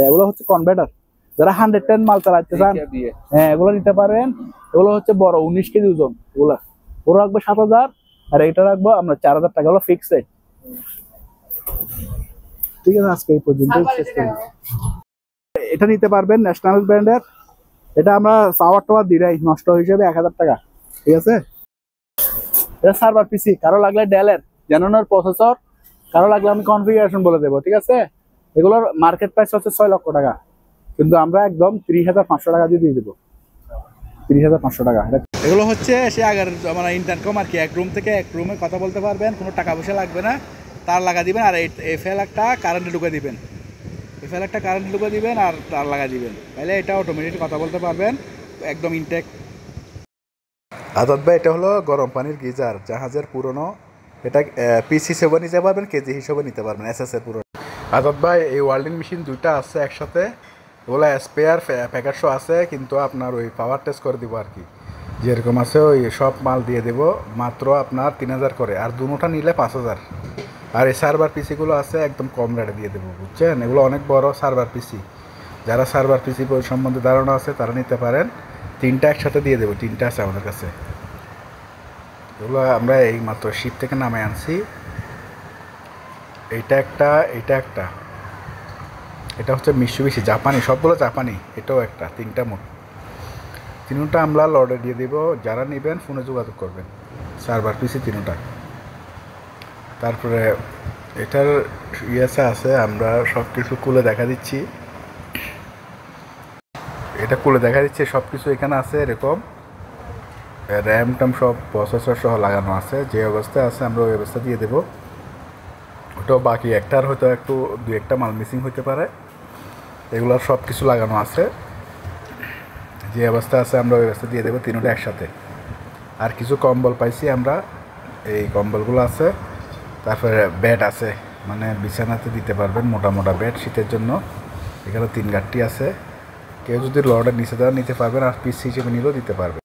এগুলো হচ্ছে কনভার্টার, যারা 110 মাল চালাতে চান, হ্যাঁ এগুলো নিতে পারেন। এগুলো হচ্ছে বড় 19 কেজি ওজন, এগুলা ওরা রাখবো 7000, আর এটা রাখবো আমরা 4000 টাকা, হলো ফিক্স রেট, ঠিক আছে। আজকে এই পর্যন্ত এটা নিতে পারবেন ন্যাশনাল ব্র্যান্ডের। এটা আমরা পাওয়ার টাওয়ার দিই নষ্ট হিসেবে 1000 টাকা, ঠিক আছে। এটা সার্ভার পিসি, কারো লাগলে ডেলের জেননের প্রসেসর, কারো লাগলে আমি কনফিগারেশন বলে দেবো, ঠিক আছে। এগুলোর মার্কেট প্রাইস হচ্ছে 6 লক্ষ টাকা, কিন্তু আমরা একদম 30,500 টাকা দিয়ে দেবো, 30,500 টাকা। এগুলো হচ্ছে সে আগের মানে ইন্টারকম আর কি, এক রুম থেকে এক রুমে কথা বলতে পারবেন, কোনো টাকা পয়সা লাগবে না, তার লাগা দিবেন। আর এফএল একটা কারেন্টে ঢুকে দিবেন, আর তার লাগা দিবেন, তাহলে এটা অটোমেটিক কথা বলতে পারবেন, একদম ইনটেক। আজাদ ভাই, এটা হলো গরম পানির গিজার, জাহাজের পুরনো। এটা পিস হিসেবে নিতে পারবেন, কেজি হিসেবে নিতে পারবেন, এসএস এর পুরনো। আজাদ ভাই, এই ওয়েল্ডিং মেশিন দুইটা আছে একসাথে, ওগুলো স্পেয়ার প্যাকেট শো আছে, কিন্তু আপনার ওই পাওয়ার টেস্ট করে দিব আর কি, যেরকম আছে ওই সব মাল দিয়ে দেব মাত্র আপনার 3000 করে, আর দুটোটা নিলে 5000। আর এই সার্ভার পিসিগুলো আছে একদম কম রেটে দিয়ে দেবো, বুঝছেন। এগুলো অনেক বড় সার্ভার পিসি, যারা সার্ভার পিসি সম্বন্ধে ধারণা আছে তারা নিতে পারেন। 3টা একসাথে দিয়ে দেবো, 3টা আছে আমাদের কাছে। এগুলো আমরা এই মাত্র শিপ থেকে নামে আনছি। এটা একটা এটা হচ্ছে মিৎসুবিশি, জাপানি, সবগুলো জাপানি। এটাও একটা, 3টা মোট, 3টা আমরা লর্ডে দিয়ে দিব। যারা নেবেন ফোনে যোগাযোগ করবেন, সার্ভার পিসি 3টা। তারপরে এটার ইয়েসে আছে, আমরা সব কিছু খুলে দেখা দিচ্ছি, সব কিছু এখানে আছে এরকম। র্যাম ট্যাম সব প্রসেসর সহ লাগানো আছে। যে অবস্থায় আছে আমরা ওই অবস্থা দিয়ে দেবো। ওটাও বাকি একটার হয়তো একটু দু একটা মাল মিসিং হইতে পারে, এগুলোর সব কিছু লাগানো আছে। যে অবস্থা আছে আমরা ওই অবস্থা দিয়ে দেবো তিনটা একসাথে। আর কিছু কম্বল পাইছি আমরা, এই কম্বলগুলো আছে। তারপরে বেড আছে, মানে বিছানাতে দিতে পারবেন মোটা মোটা বেড শীতের জন্য। এখানে 3 গাঁটটি আছে, কেউ যদি লর্ডের নিচে দেওয়া নিতে পারবেন, আর পিস হিসেবে নিলেও দিতে পারবেন।